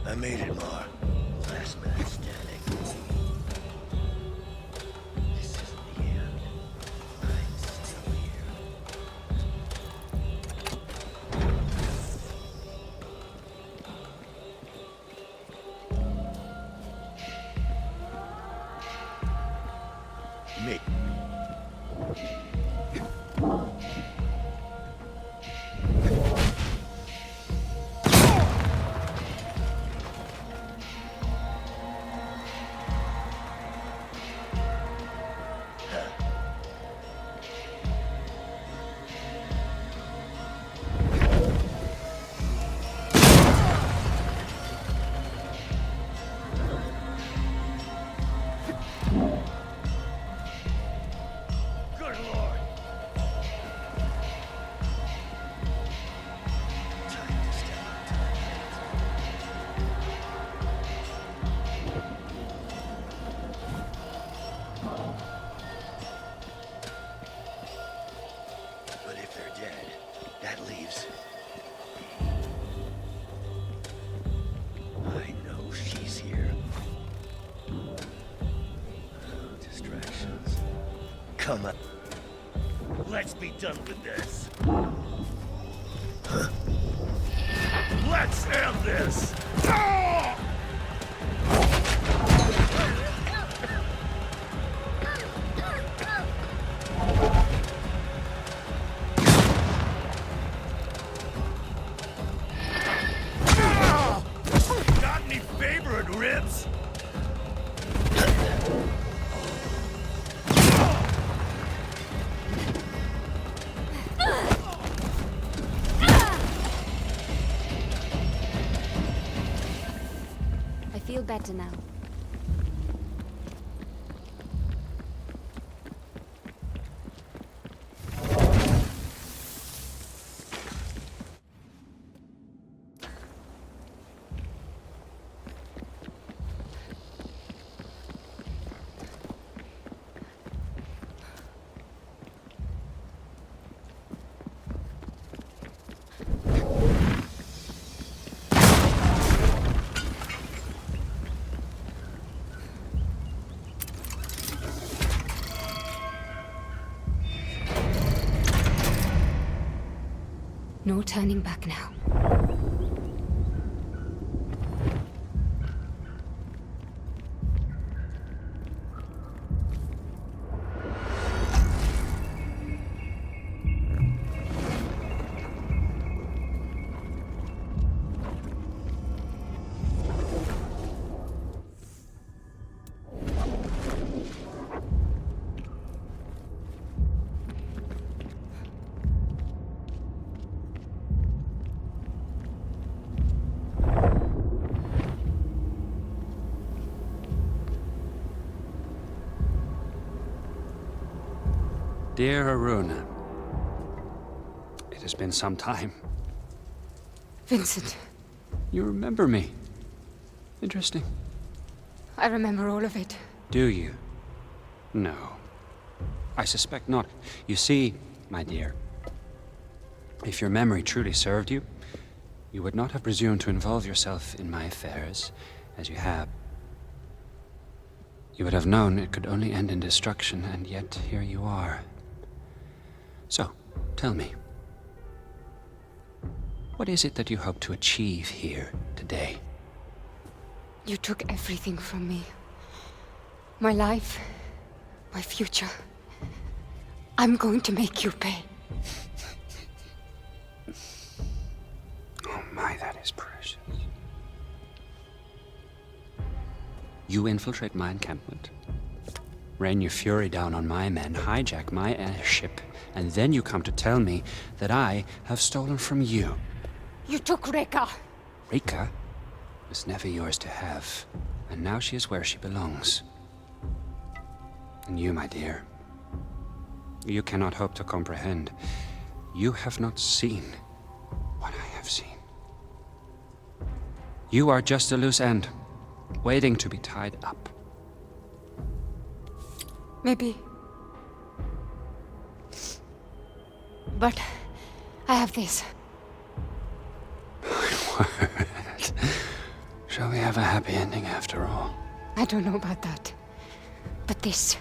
I made it, Mar. Last man standing. This isn't the end. I'm still here. Me. Good Lord! Time to step up to the plate. But if they're dead, that leaves... I know she's here. Distractions. Come on. Let's be done with this. Let's end this! Ah! Ah! Got any favorite ribs? I feel better now. No turning back now. Dear Aruna, it has been some time. Vincent. You remember me. Interesting. I remember all of it. Do you? No. I suspect not. You see, my dear, if your memory truly served you, you would not have presumed to involve yourself in my affairs, as you have. You would have known it could only end in destruction, and yet here you are. So, tell me, what is it that you hope to achieve here today? You took everything from me. My life, my future. I'm going to make you pay. Oh my, that is precious. You infiltrate my encampment, rain your fury down on my men, hijack my airship, and then you come to tell me that I have stolen from you. You took Reka. Reka was never yours to have, and now she is where she belongs. And you, my dear, you cannot hope to comprehend. You have not seen what I have seen. You are just a loose end, waiting to be tied up. Maybe. But I have this. My word. Shall we have a happy ending after all? I don't know about that. But this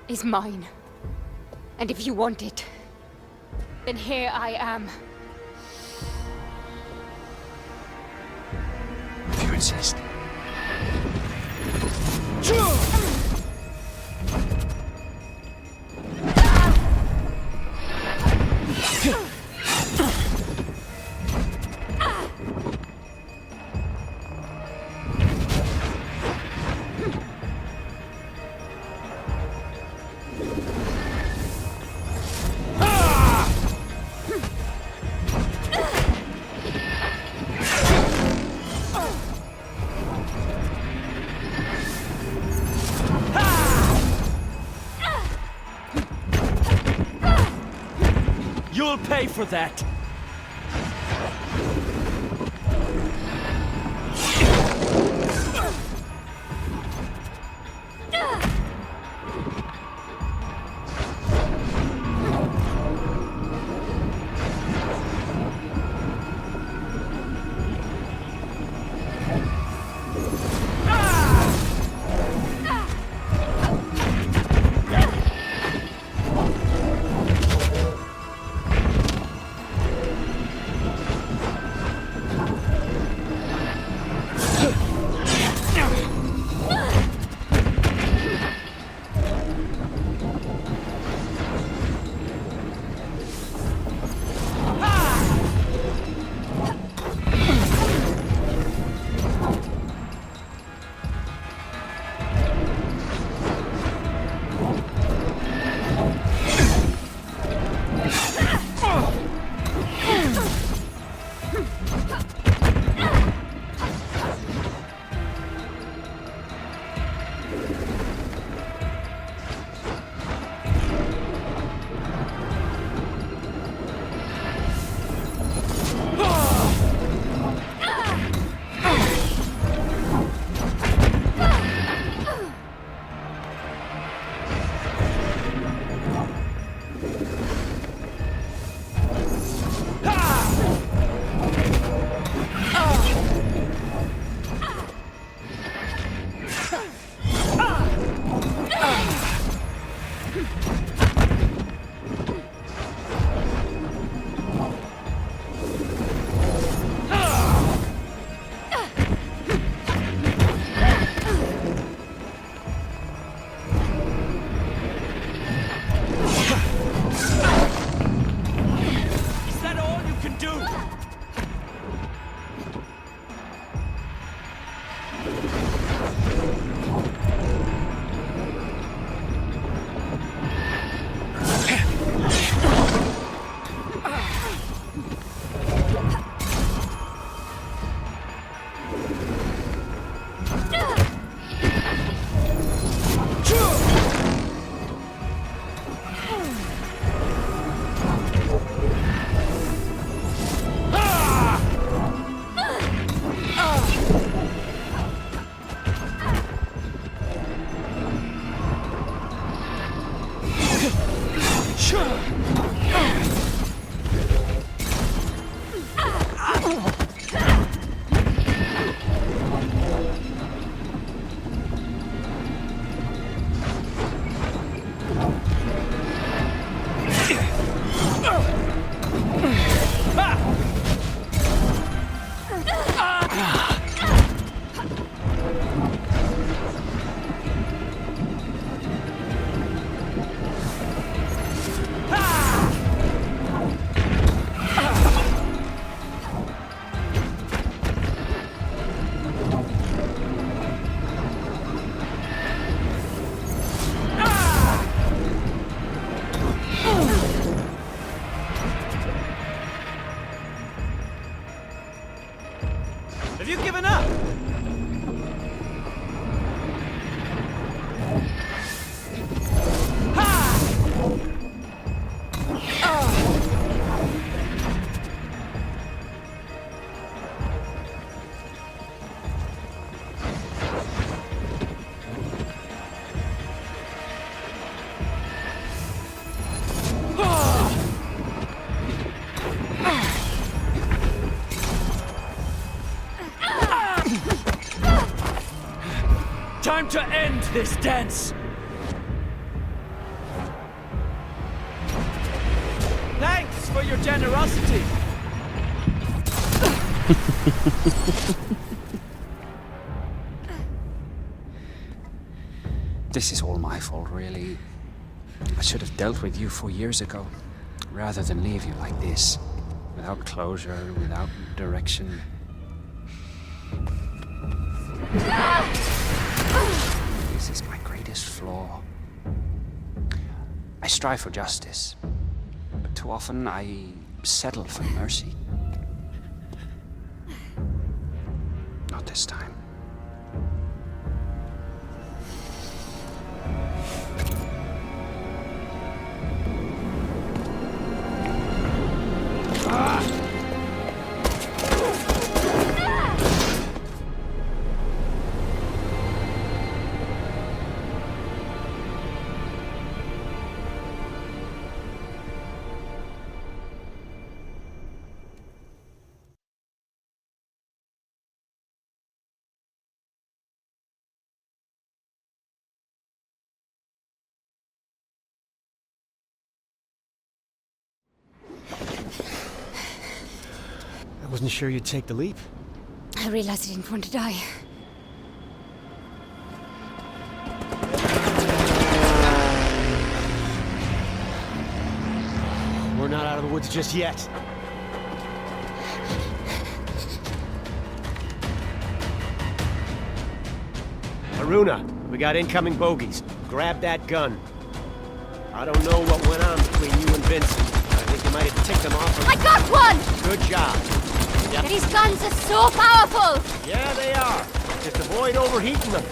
is mine. And if you want it, then here I am. If you insist. You'll pay for that! Have you given up? Time to end this dance! Thanks for your generosity! This is all my fault, really. I should have dealt with you 4 years ago, rather than leave you like this, without closure, without direction. This is my greatest flaw. I strive for justice, but too often I settle for mercy. Not this time. I wasn't sure you'd take the leap. I realized I didn't want to die. We're not out of the woods just yet. Aruna, we got incoming bogeys. Grab that gun. I don't know what went on between you and Vincent. I think you might have ticked him off. I got one! Good job. Yep. These guns are so powerful! Yeah, they are. Just avoid overheating them.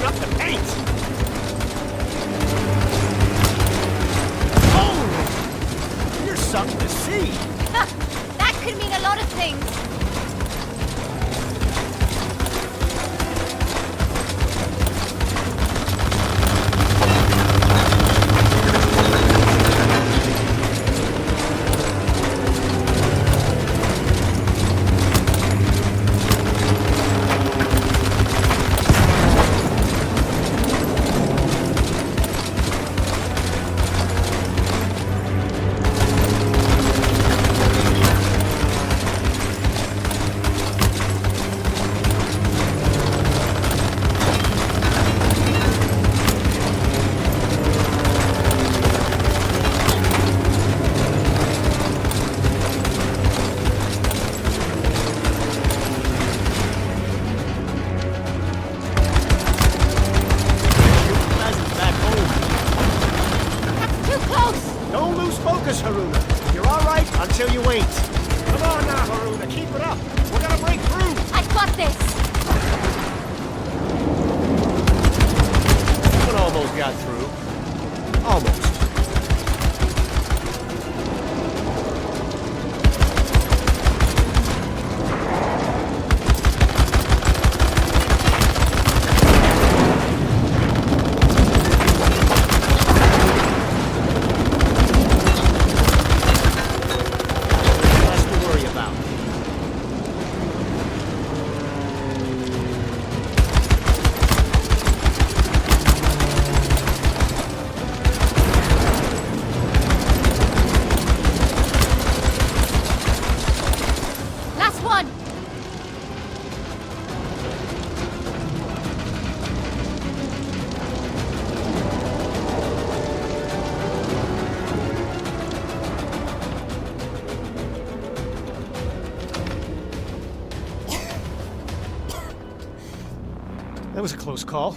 up the paint! Oh! You're something to see! That could mean a lot of things. wait. Come on now, Haruna, keep it up. We're gonna break through. I got this! Someone almost got through. Almost. That was a close call.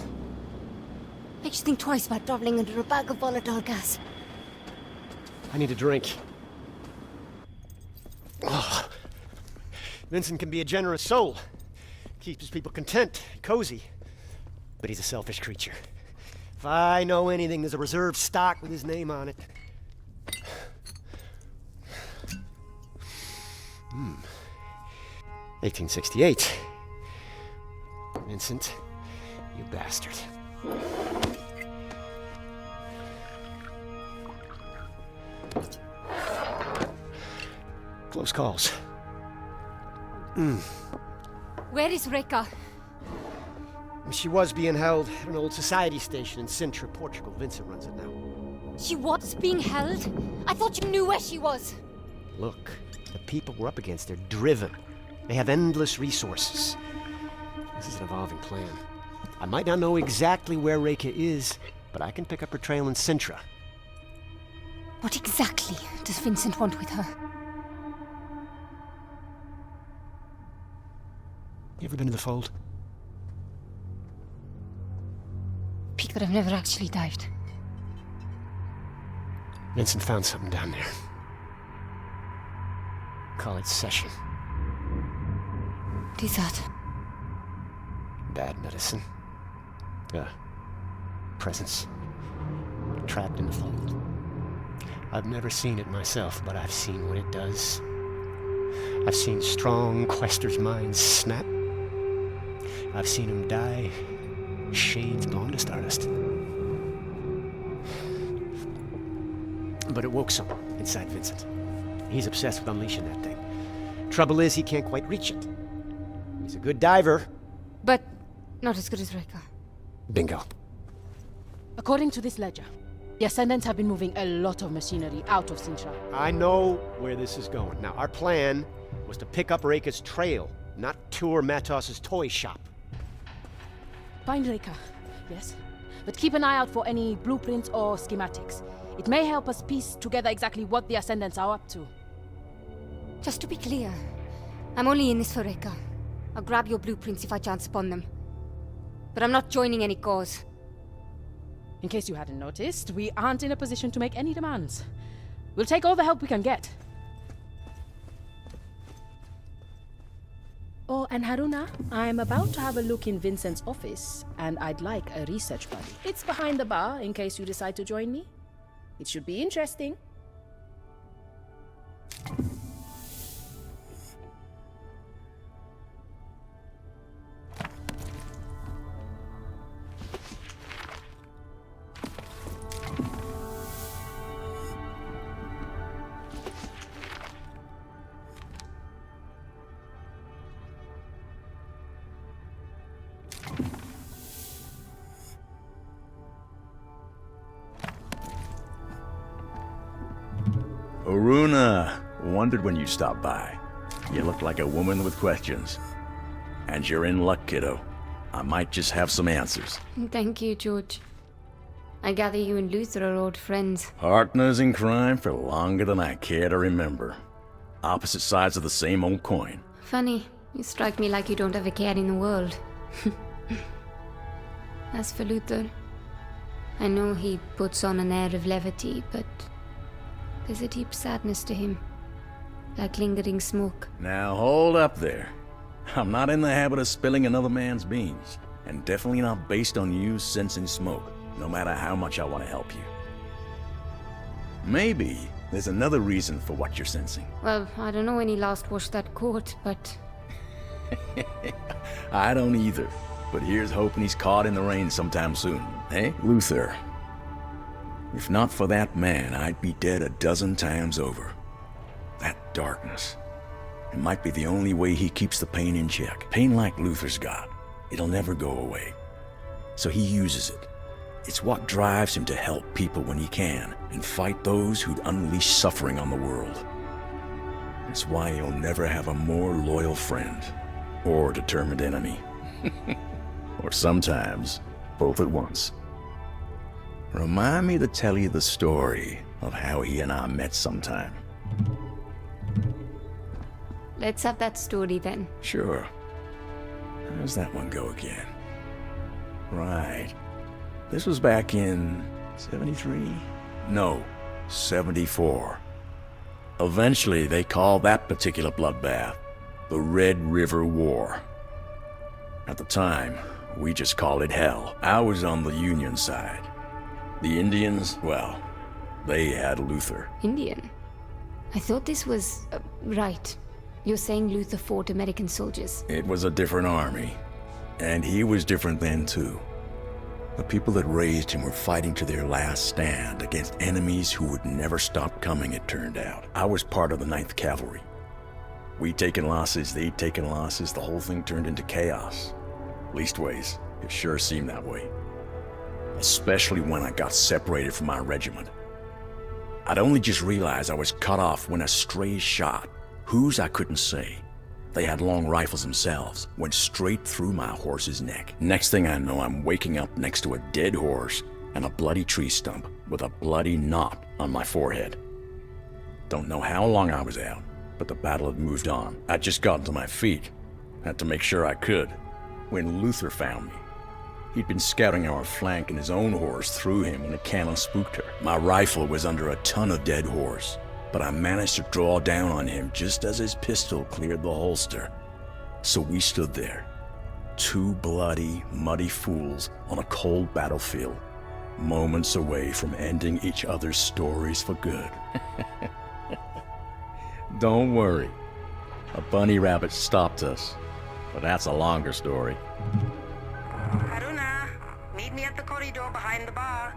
Makes you think twice about traveling under a bag of volatile gas. I need a drink. Oh. Vincent can be a generous soul. Keeps his people content, cozy. But he's a selfish creature. If I know anything, there's a reserve stock with his name on it. 1868. Vincent, you bastard. Close calls. Where is Reka? She was being held at an old society station in Sintra, Portugal. Vincent runs it now. She was being held? I thought you knew where she was. Look, the people we're up against, they're driven. They have endless resources. This is an evolving plan. I might not know exactly where Reka is, but I can pick up her trail in Sintra. What exactly does Vincent want with her? You ever been to the Fold? Peak that I've never actually dived. Vincent found something down there. Call it Session. What is that? Bad medicine. Presence. Trapped in the Fold. I've never seen it myself, but I've seen what it does. I've seen strong questers' minds snap. I've seen them die, shades blown to stardust. But it woke something inside Vincent. He's obsessed with unleashing that thing. Trouble is, he can't quite reach it. He's a good diver. But not as good as Reka. Bingo. According to this ledger, the Ascendants have been moving a lot of machinery out of Sintra. I know where this is going. Now, our plan was to pick up Reka's trail, not tour Matos's toy shop. Find Reka, yes. But keep an eye out for any blueprints or schematics. It may help us piece together exactly what the Ascendants are up to. Just to be clear, I'm only in this for Reka. I'll grab your blueprints if I chance upon them. But I'm not joining any cause. In case you hadn't noticed, we aren't in a position to make any demands. We'll take all the help we can get. Oh, and Haruna, I'm about to have a look in Vincent's office, and I'd like a research buddy. It's behind the bar, in case you decide to join me. It should be interesting. Haruna, wondered when you'd stop by. You look like a woman with questions. And you're in luck, kiddo. I might just have some answers. Thank you, George. I gather you and Luther are old friends. Partners in crime for longer than I care to remember. Opposite sides of the same old coin. Funny, you strike me like you don't have a care in the world. As for Luther, I know he puts on an air of levity, but there's a deep sadness to him. like lingering smoke. Now hold up there. I'm not in the habit of spilling another man's beans, and definitely not based on you sensing smoke, no matter how much I want to help you. Maybe there's another reason for what you're sensing. Well, I don't know when he last washed that coat, but... I don't either, but here's hoping he's caught in the rain sometime soon, eh? Luther, if not for that man, I'd be dead a dozen times over. That darkness, it might be the only way he keeps the pain in check. Pain like Luther's got, it'll never go away. So he uses it. It's what drives him to help people when he can, and fight those who'd unleash suffering on the world. It's why he'll never have a more loyal friend, or determined enemy. Or sometimes, both at once. Remind me to tell you the story of how he and I met sometime. Let's have that story then. Sure. How's that one go again? Right. This was back in 73? No, 74. Eventually, they called that particular bloodbath the Red River War. At the time, we just called it hell. I was on the Union side. The Indians, well, they had Luther. Indian? I thought this was... right. You're saying Luther fought American soldiers. It was a different army, and he was different then too. The people that raised him were fighting to their last stand against enemies who would never stop coming, it turned out. I was part of the 9th Cavalry. We'd taken losses, they'd taken losses, the whole thing turned into chaos. Leastways, it sure seemed that way. Especially when I got separated from my regiment. I'd only just realized I was cut off when a stray shot, whose I couldn't say, they had long rifles themselves, went straight through my horse's neck. Next thing I know, I'm waking up next to a dead horse and a bloody tree stump with a bloody knot on my forehead. Don't know how long I was out, but the battle had moved on. I'd just gotten to my feet, had to make sure I could, when Luther found me. He'd been scouting our flank and his own horse threw him when a cannon spooked her. My rifle was under a ton of dead horse, but I managed to draw down on him just as his pistol cleared the holster. So we stood there, two bloody, muddy fools on a cold battlefield, moments away from ending each other's stories for good. Don't worry, a bunny rabbit stopped us, but that's a longer story. Haruna, meet me at the corridor behind the bar.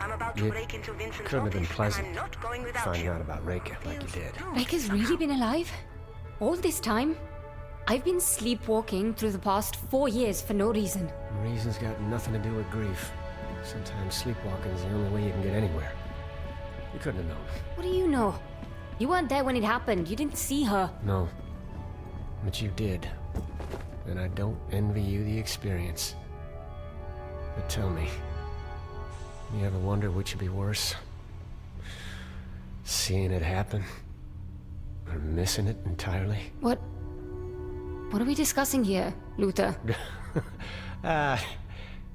I'm about to break into Vincent's Couldn't have been office, pleasant and I'm not going without finding you. out about Reka like you did. Reka's really been alive? All this time? I've been sleepwalking through the past 4 years for no reason. Reason's got nothing to do with grief. Sometimes sleepwalking is the only way you can get anywhere. You couldn't have known. What do you know? You weren't there when it happened. You didn't see her. No. But you did. And I don't envy you the experience. But tell me, you ever wonder which would be worse? Seeing it happen? Or missing it entirely? What are we discussing here, Luther?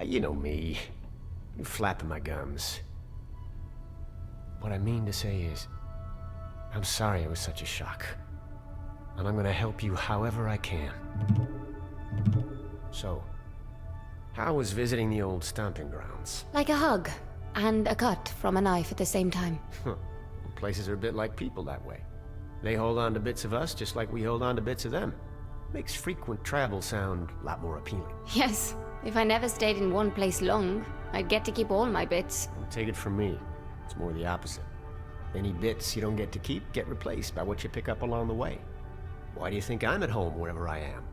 You know me. You flapping my gums. What I mean to say is, I'm sorry it was such a shock. And I'm gonna help you however I can. So, how was visiting the old stomping grounds? Like a hug and a cut from a knife at the same time. Places are a bit like people that way. They hold on to bits of us just like we hold on to bits of them. Makes frequent travel sound a lot more appealing. Yes, if I never stayed in one place long, I'd get to keep all my bits. Don't take it from me. It's more the opposite. Any bits you don't get to keep get replaced by what you pick up along the way. Why do you think I'm at home wherever I am?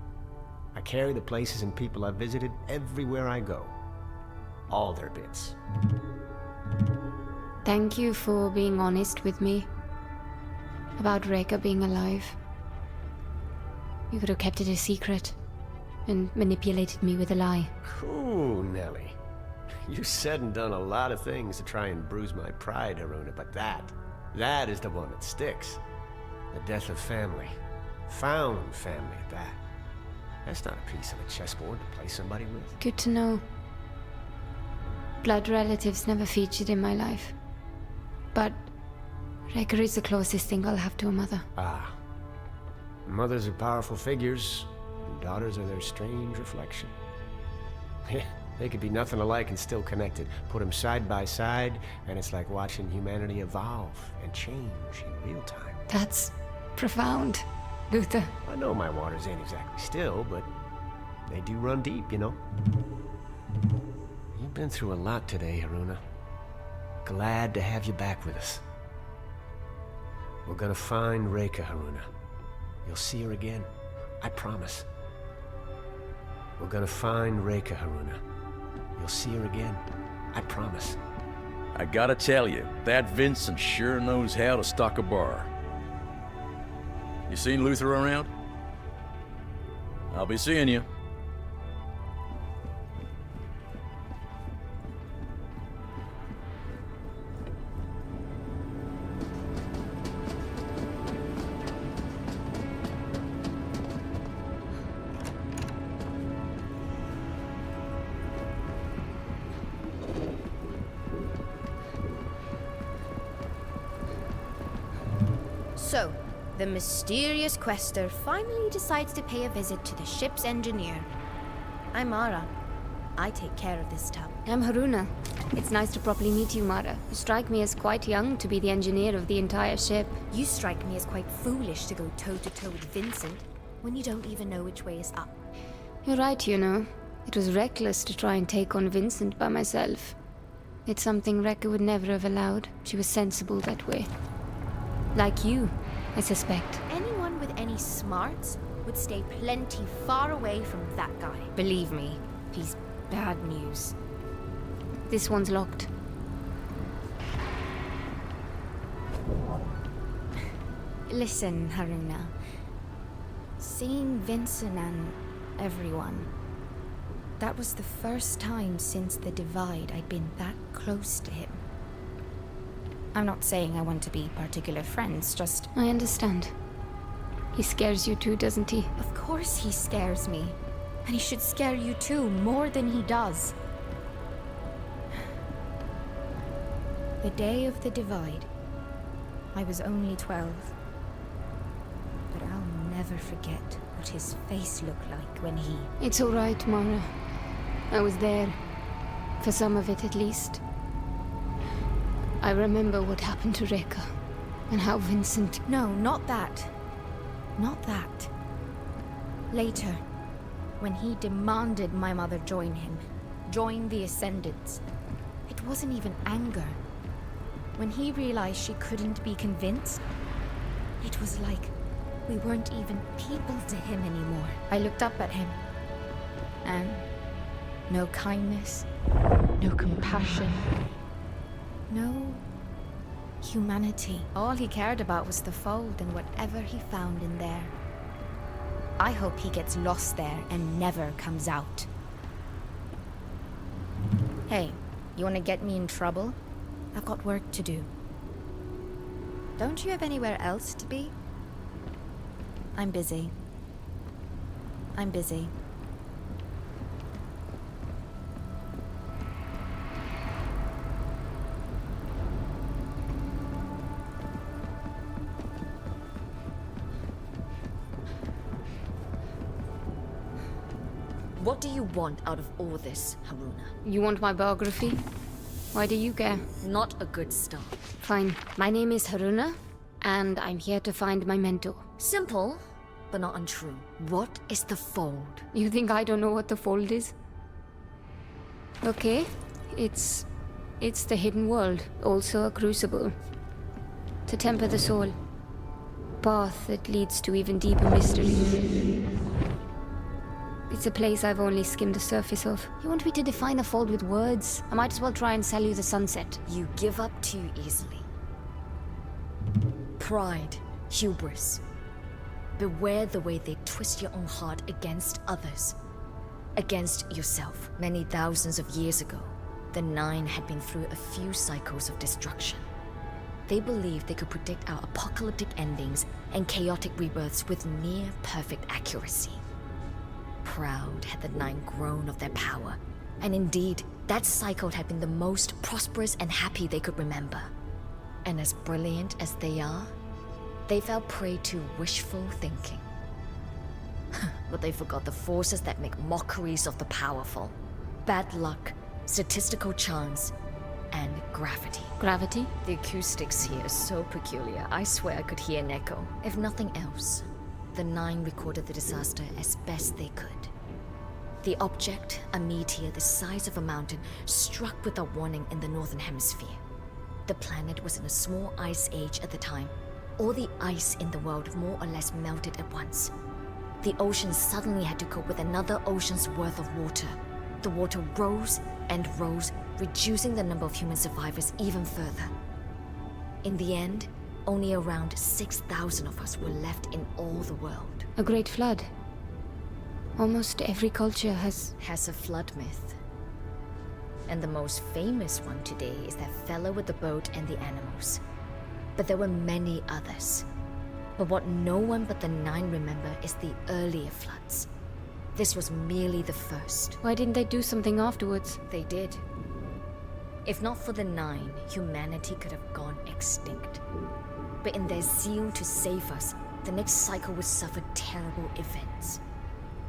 I carry the places and people I've visited everywhere I go. All their bits. Thank you for being honest with me about Reka being alive. You could have kept it a secret and manipulated me with a lie. Ooh, Nelly. You said and done a lot of things to try and bruise my pride, Haruna, but that is the one that sticks. The death of family. Found family at that. That's not a piece of a chessboard to play somebody with. Good to know. Blood relatives never featured in my life. But Reka is the closest thing I'll have to a mother. Ah, Mothers are powerful figures, and daughters are their strange reflection. They could be nothing alike and still connected. Put them side by side, and it's like watching humanity evolve and change in real time. That's profound, Luther. I know my waters ain't exactly still, but they do run deep, you know? You've been through a lot today, Haruna. Glad to have you back with us. We're gonna find Reika, Haruna. You'll see her again. I promise. We're gonna find Reika, Haruna. You'll see her again. I promise. I gotta tell you, that Vincent sure knows how to stock a bar. You seen Luther around? I'll be seeing you. So, the mysterious quester finally decides to pay a visit to the ship's engineer. I'm Mara. I take care of this tub. I'm Haruna. It's nice to properly meet you, Mara. You strike me as quite young to be the engineer of the entire ship. You strike me as quite foolish to go toe-to-toe with Vincent when you don't even know which way is up. You're right, you know. It was reckless to try and take on Vincent by myself. It's something Rekka would never have allowed. She was sensible that way. Like you, I suspect. Anyone with any smarts would stay plenty far away from that guy. Believe me, he's bad news. This one's locked. Listen, Haruna. Seeing Vincent and everyone, that was the first time since the divide I'd been that close to him. I'm not saying I want to be particular friends, just... I understand. He scares you too, doesn't he? Of course he scares me. And he should scare you too, more than he does. The day of the divide, I was only 12. But I'll never forget what his face looked like when he... It's all right, Mara. I was there. For some of it, at least. I remember what happened to Rekka, and how Vincent... No, not that. Not that. Later, when he demanded my mother join him, join the Ascendants, it wasn't even anger. When he realized she couldn't be convinced, it was like we weren't even people to him anymore. I looked up at him, and no kindness, no compassion, no humanity. All he cared about was the fold and whatever he found in there. I hope he gets lost there and never comes out. Hey, you want to get me in trouble? I've got work to do. Don't you have anywhere else to be? I'm busy. I'm busy. What do you want out of all this, Haruna? You want my biography? Why do you care? Not a good start. Fine. My name is Haruna, and I'm here to find my mentor. Simple, but not untrue. What is the Fold? You think I don't know what the Fold is? Okay. It's the hidden world, also a crucible. To temper the soul. Path that leads to even deeper mysteries. It's a place I've only skimmed the surface of. You want me to define the Fold with words? I might as well try and sell you the sunset. You give up too easily. Pride, hubris. Beware the way they twist your own heart against others. Against yourself. Many thousands of years ago, the Nine had been through a few cycles of destruction. They believed they could predict our apocalyptic endings and chaotic rebirths with near-perfect accuracy. Proud had the Nine grown of their power, and indeed, that cycle had been the most prosperous and happy they could remember. And as brilliant as they are, they fell prey to wishful thinking. But they forgot the forces that make mockeries of the powerful. Bad luck, statistical chance, and gravity. Gravity? The acoustics here are so peculiar, I swear I could hear an echo. If nothing else, the Nine recorded the disaster as best they could. The object, a meteor the size of a mountain, struck without warning in the northern hemisphere. The planet was in a small ice age at the time. All the ice in the world more or less melted at once. The ocean suddenly had to cope with another ocean's worth of water. The water rose and rose, reducing the number of human survivors even further. In the end, only around 6,000 of us were left in all the world. A great flood. Almost every culture has a flood myth. And the most famous one today is that fellow with the boat and the animals. But there were many others. But what no one but the Nine remember is the earlier floods. This was merely the first. Why didn't they do something afterwards? They did. If not for the Nine, humanity could have gone extinct. But in their zeal to save us, the next cycle would suffer terrible events.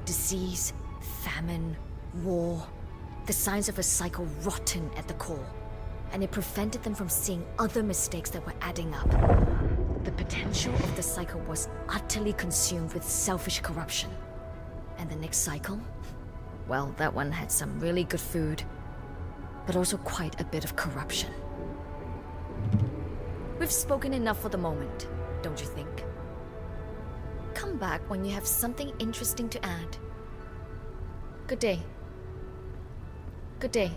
Disease, famine, war, the signs of a cycle rotten at the core. And it prevented them from seeing other mistakes that were adding up. The potential of the cycle was utterly consumed with selfish corruption. And the next cycle? Well, that one had some really good food, but also quite a bit of corruption. We've spoken enough for the moment, don't you think? Come back when you have something interesting to add. Good day. Good day.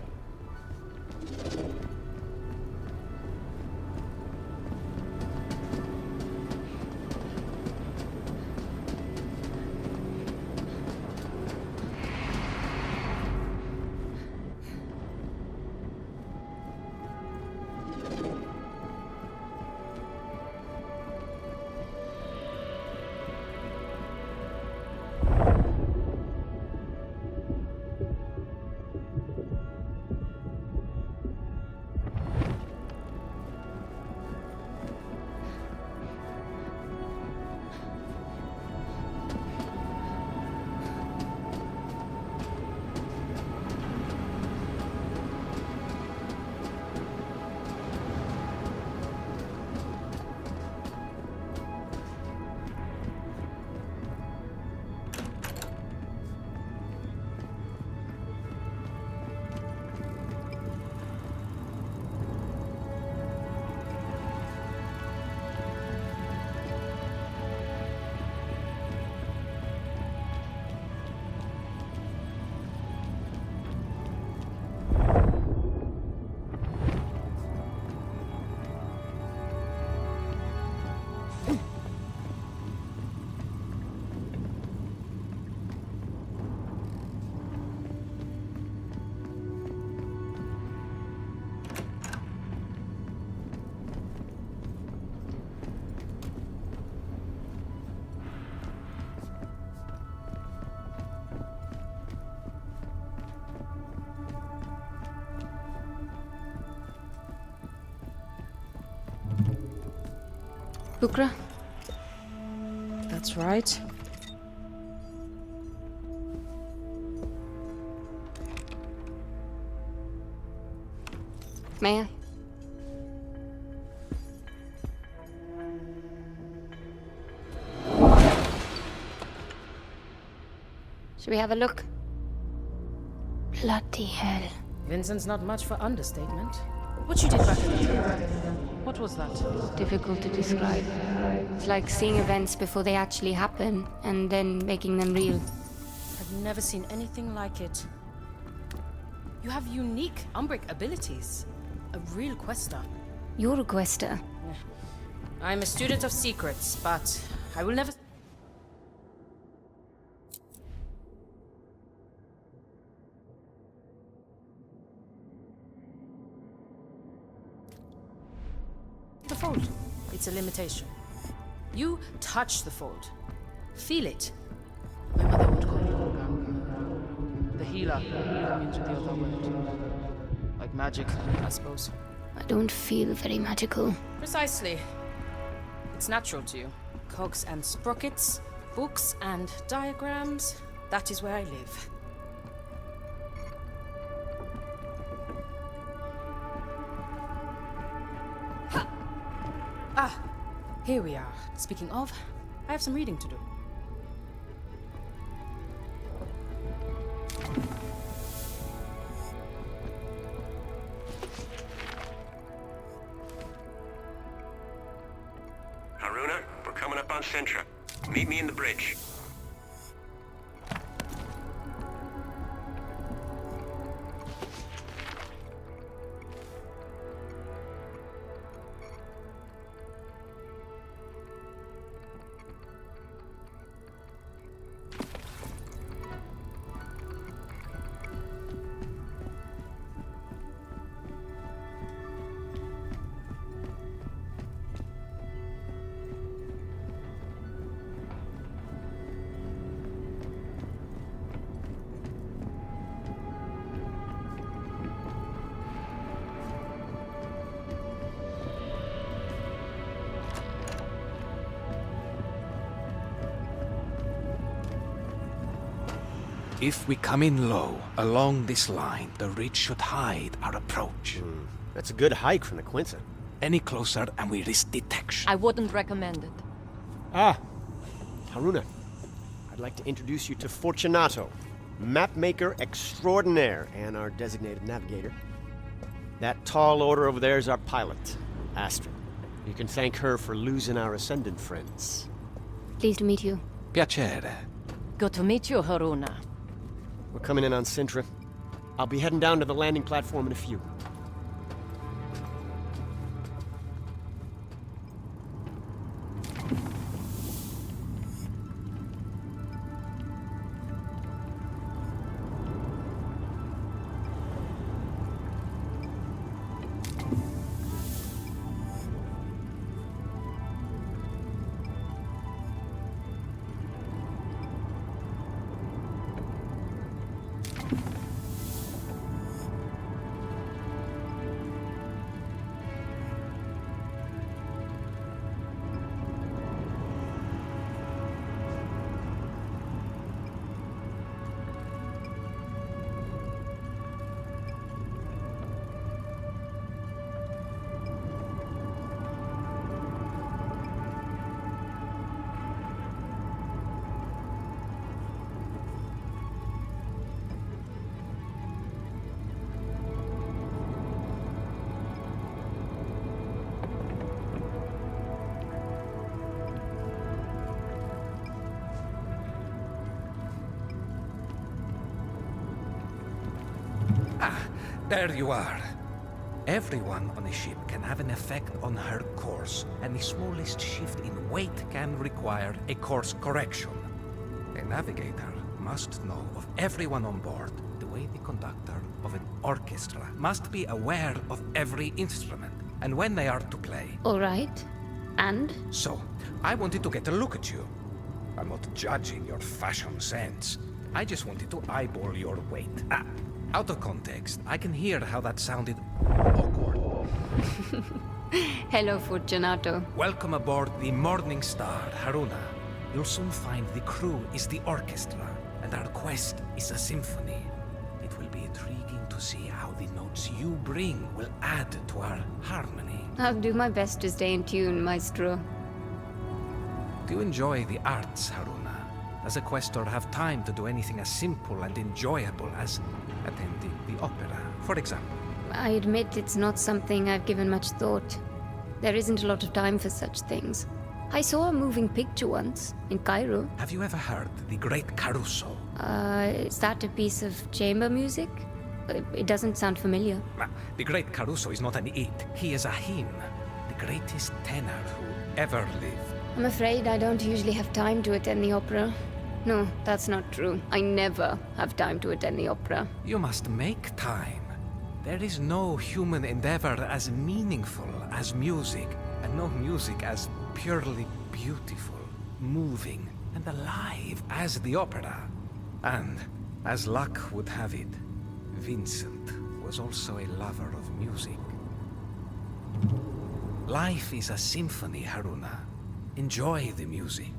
Bukra? That's right. May I? Should we have a look? Bloody hell. Vincent's not much for understatement. What you did back then? What was that? Difficult to describe. It's like seeing events before they actually happen, and then making them real. I've never seen anything like it. You have unique Umbric abilities. A real quester. You're a quester. I'm a student of secrets, but I will never... The fold. It's a limitation. You touch the fold. Feel it. My mother would call it organ. The healer means with the other word. Like magic, I suppose. I don't feel very magical. Precisely. It's natural to you. Cogs and sprockets, Books and diagrams, that is where I live. Ah, here we are. Speaking of, I have some reading to do. Haruna, we're coming up on Sintra. Meet me in the bridge. If we come in low, along this line, the ridge should hide our approach. That's a good hike from the Quinta. Any closer and we risk detection. I wouldn't recommend it. Ah, Haruna. I'd like to introduce you to Fortunato, mapmaker extraordinaire and our designated navigator. That tall order over there is our pilot, Astrid. You can thank her for losing our Ascendant friends. Pleased to meet you. Piacere. Good to meet you, Haruna. We're coming in on Sintra. I'll be heading down to the landing platform in a few. There you are. Everyone on a ship can have an effect on her course, and the smallest shift in weight can require a course correction. A navigator must know of everyone on board, the way the conductor of an orchestra must be aware of every instrument, and when they are to play. All right. And? So, I wanted to get a look at you. I'm not judging your fashion sense. I just wanted to eyeball your weight. Out of context, I can hear how that sounded awkward. Hello, Fortunato. Welcome aboard the Morning Star, Haruna. You'll soon find the crew is the orchestra, and our quest is a symphony. It will be intriguing to see how the notes you bring will add to our harmony. I'll do my best to stay in tune, Maestro. Do you enjoy the arts, Haruna? Does a questor have time to do anything as simple and enjoyable as attending the opera, for example? I admit it's not something I've given much thought. There isn't a lot of time for such things. I saw a moving picture once, in Cairo. Have you ever heard the Great Caruso? Is that a piece of chamber music? It doesn't sound familiar. The Great Caruso is not an it, he is a him. The greatest tenor who ever lived. I'm afraid I don't usually have time to attend the opera. No, that's not true. I never have time to attend the opera. You must make time. There is no human endeavor as meaningful as music, and no music as purely beautiful, moving, and alive as the opera. And, as luck would have it, Vincent was also a lover of music. Life is a symphony, Haruna. Enjoy the music.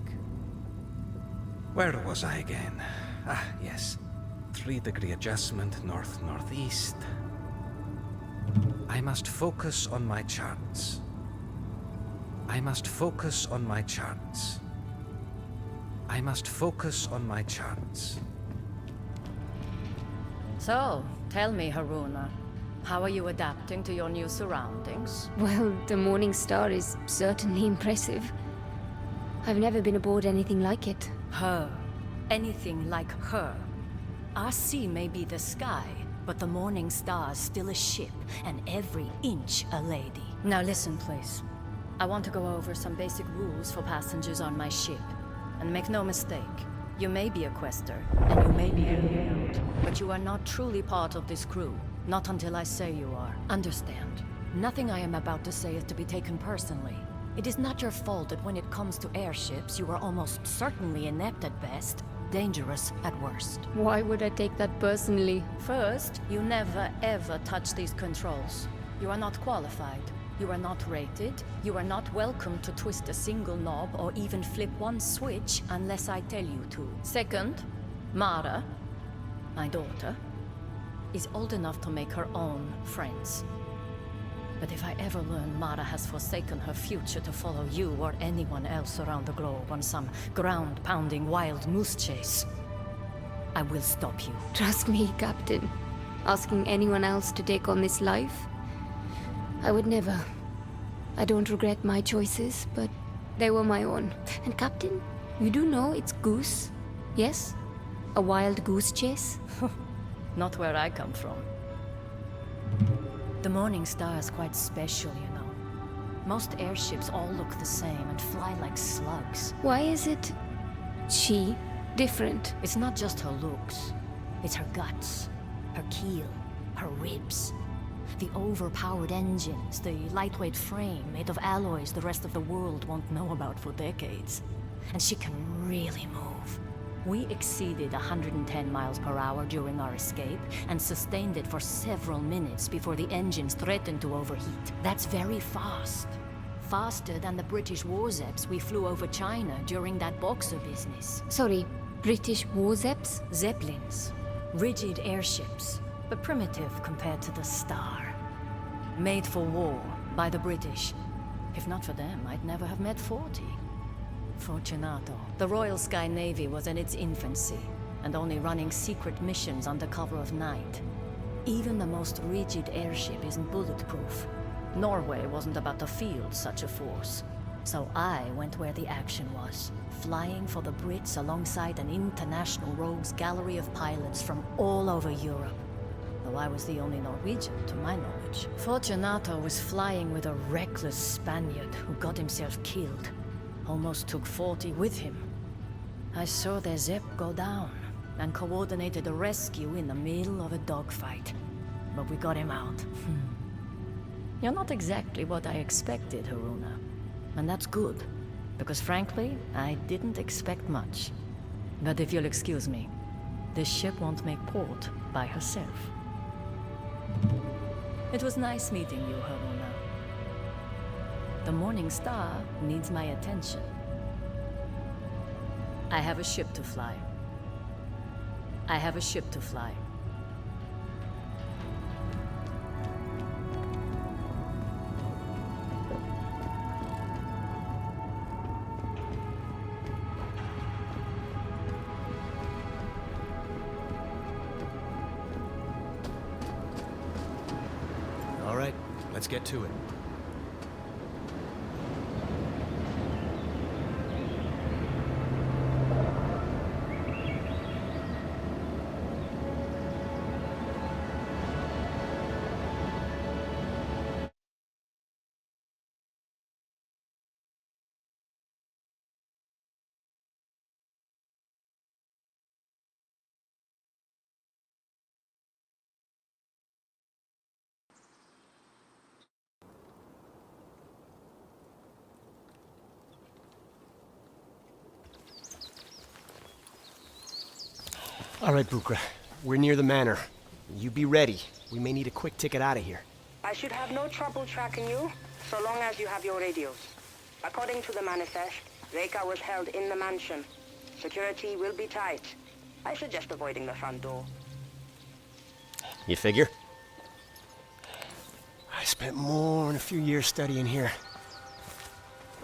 Where was I again? Ah, yes. 3-degree adjustment, north-northeast. I must focus on my charts. I must focus on my charts. I must focus on my charts. So, tell me, Haruna, how are you adapting to your new surroundings? Well, the Morning Star is certainly impressive. I've never been aboard anything like it. Her. Anything like her. Our sea may be the sky, but the Morning Star's still a ship, and every inch a lady. Now listen, please. I want to go over some basic rules for passengers on my ship. And make no mistake, you may be a quester, and you may be helping out, but you are not truly part of this crew. Not until I say you are. Understand? Nothing I am about to say is to be taken personally. It is not your fault that when it comes to airships, you are almost certainly inept at best, dangerous at worst. Why would I take that personally? First, you never ever touch these controls. You are not qualified. You are not rated. You are not welcome to twist a single knob or even flip one switch unless I tell you to. Second, Mara, my daughter, is old enough to make her own friends. But if I ever learn Mara has forsaken her future to follow you or anyone else around the globe on some ground-pounding wild moose chase, I will stop you. Trust me, Captain. Asking anyone else to take on this life? I would never. I don't regret my choices, but they were my own. And Captain, you do know it's goose, yes? A wild goose chase? Not where I come from. The Morning Star is quite special, you know. Most airships all look the same and fly like slugs. Why is it she different? It's not just her looks. It's her guts, her keel, her ribs. The overpowered engines, the lightweight frame made of alloys the rest of the world won't know about for decades. And she can really move. We exceeded 110 miles per hour during our escape and sustained it for several minutes before the engines threatened to overheat. That's very fast. Faster than the British Warzeps we flew over China during that Boxer business. Sorry, British Warzeps? Zeppelins. Rigid airships, but primitive compared to the Star. Made for war by the British. If not for them, I'd never have met 40. Fortunato. The Royal Sky Navy was in its infancy, and only running secret missions under cover of night. Even the most rigid airship isn't bulletproof. Norway wasn't about to field such a force. So I went where the action was, flying for the Brits alongside an international rogues gallery of pilots from all over Europe. Though I was the only Norwegian, to my knowledge. Fortunato was flying with a reckless Spaniard who got himself killed. Almost took 40 with him. I saw their Zepp go down, and coordinated a rescue in the middle of a dogfight. But we got him out. You're not exactly what I expected, Haruna. And that's good, because frankly, I didn't expect much. But if you'll excuse me, this ship won't make port by herself. It was nice meeting you, Haruna. The Morning Star needs my attention. I have a ship to fly. I have a ship to fly. All right, let's get to it. All right, Bukra. We're near the manor. You be ready. We may need a quick ticket out of here. I should have no trouble tracking you, so long as you have your radios. According to the manifest, Reka was held in the mansion. Security will be tight. I suggest avoiding the front door. You figure? I spent more than a few years studying here.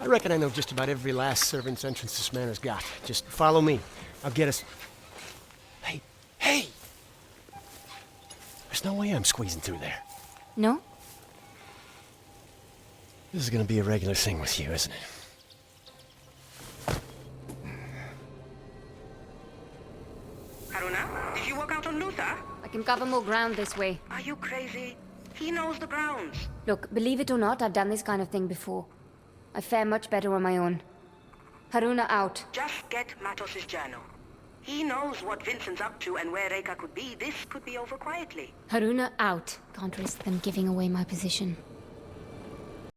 I reckon I know just about every last servant's entrance this manor's got. Just follow me. I'll get us... Hey! Hey! There's no way I'm squeezing through there. No? This is gonna be a regular thing with you, isn't it? Haruna, did you work out on Luther? I can cover more ground this way. Are you crazy? He knows the grounds. Look, believe it or not, I've done this kind of thing before. I fare much better on my own. Haruna out. Just get Matos's journal. He knows what Vincent's up to and where Reika could be. This could be over quietly. Haruna out. Can't risk them giving away my position.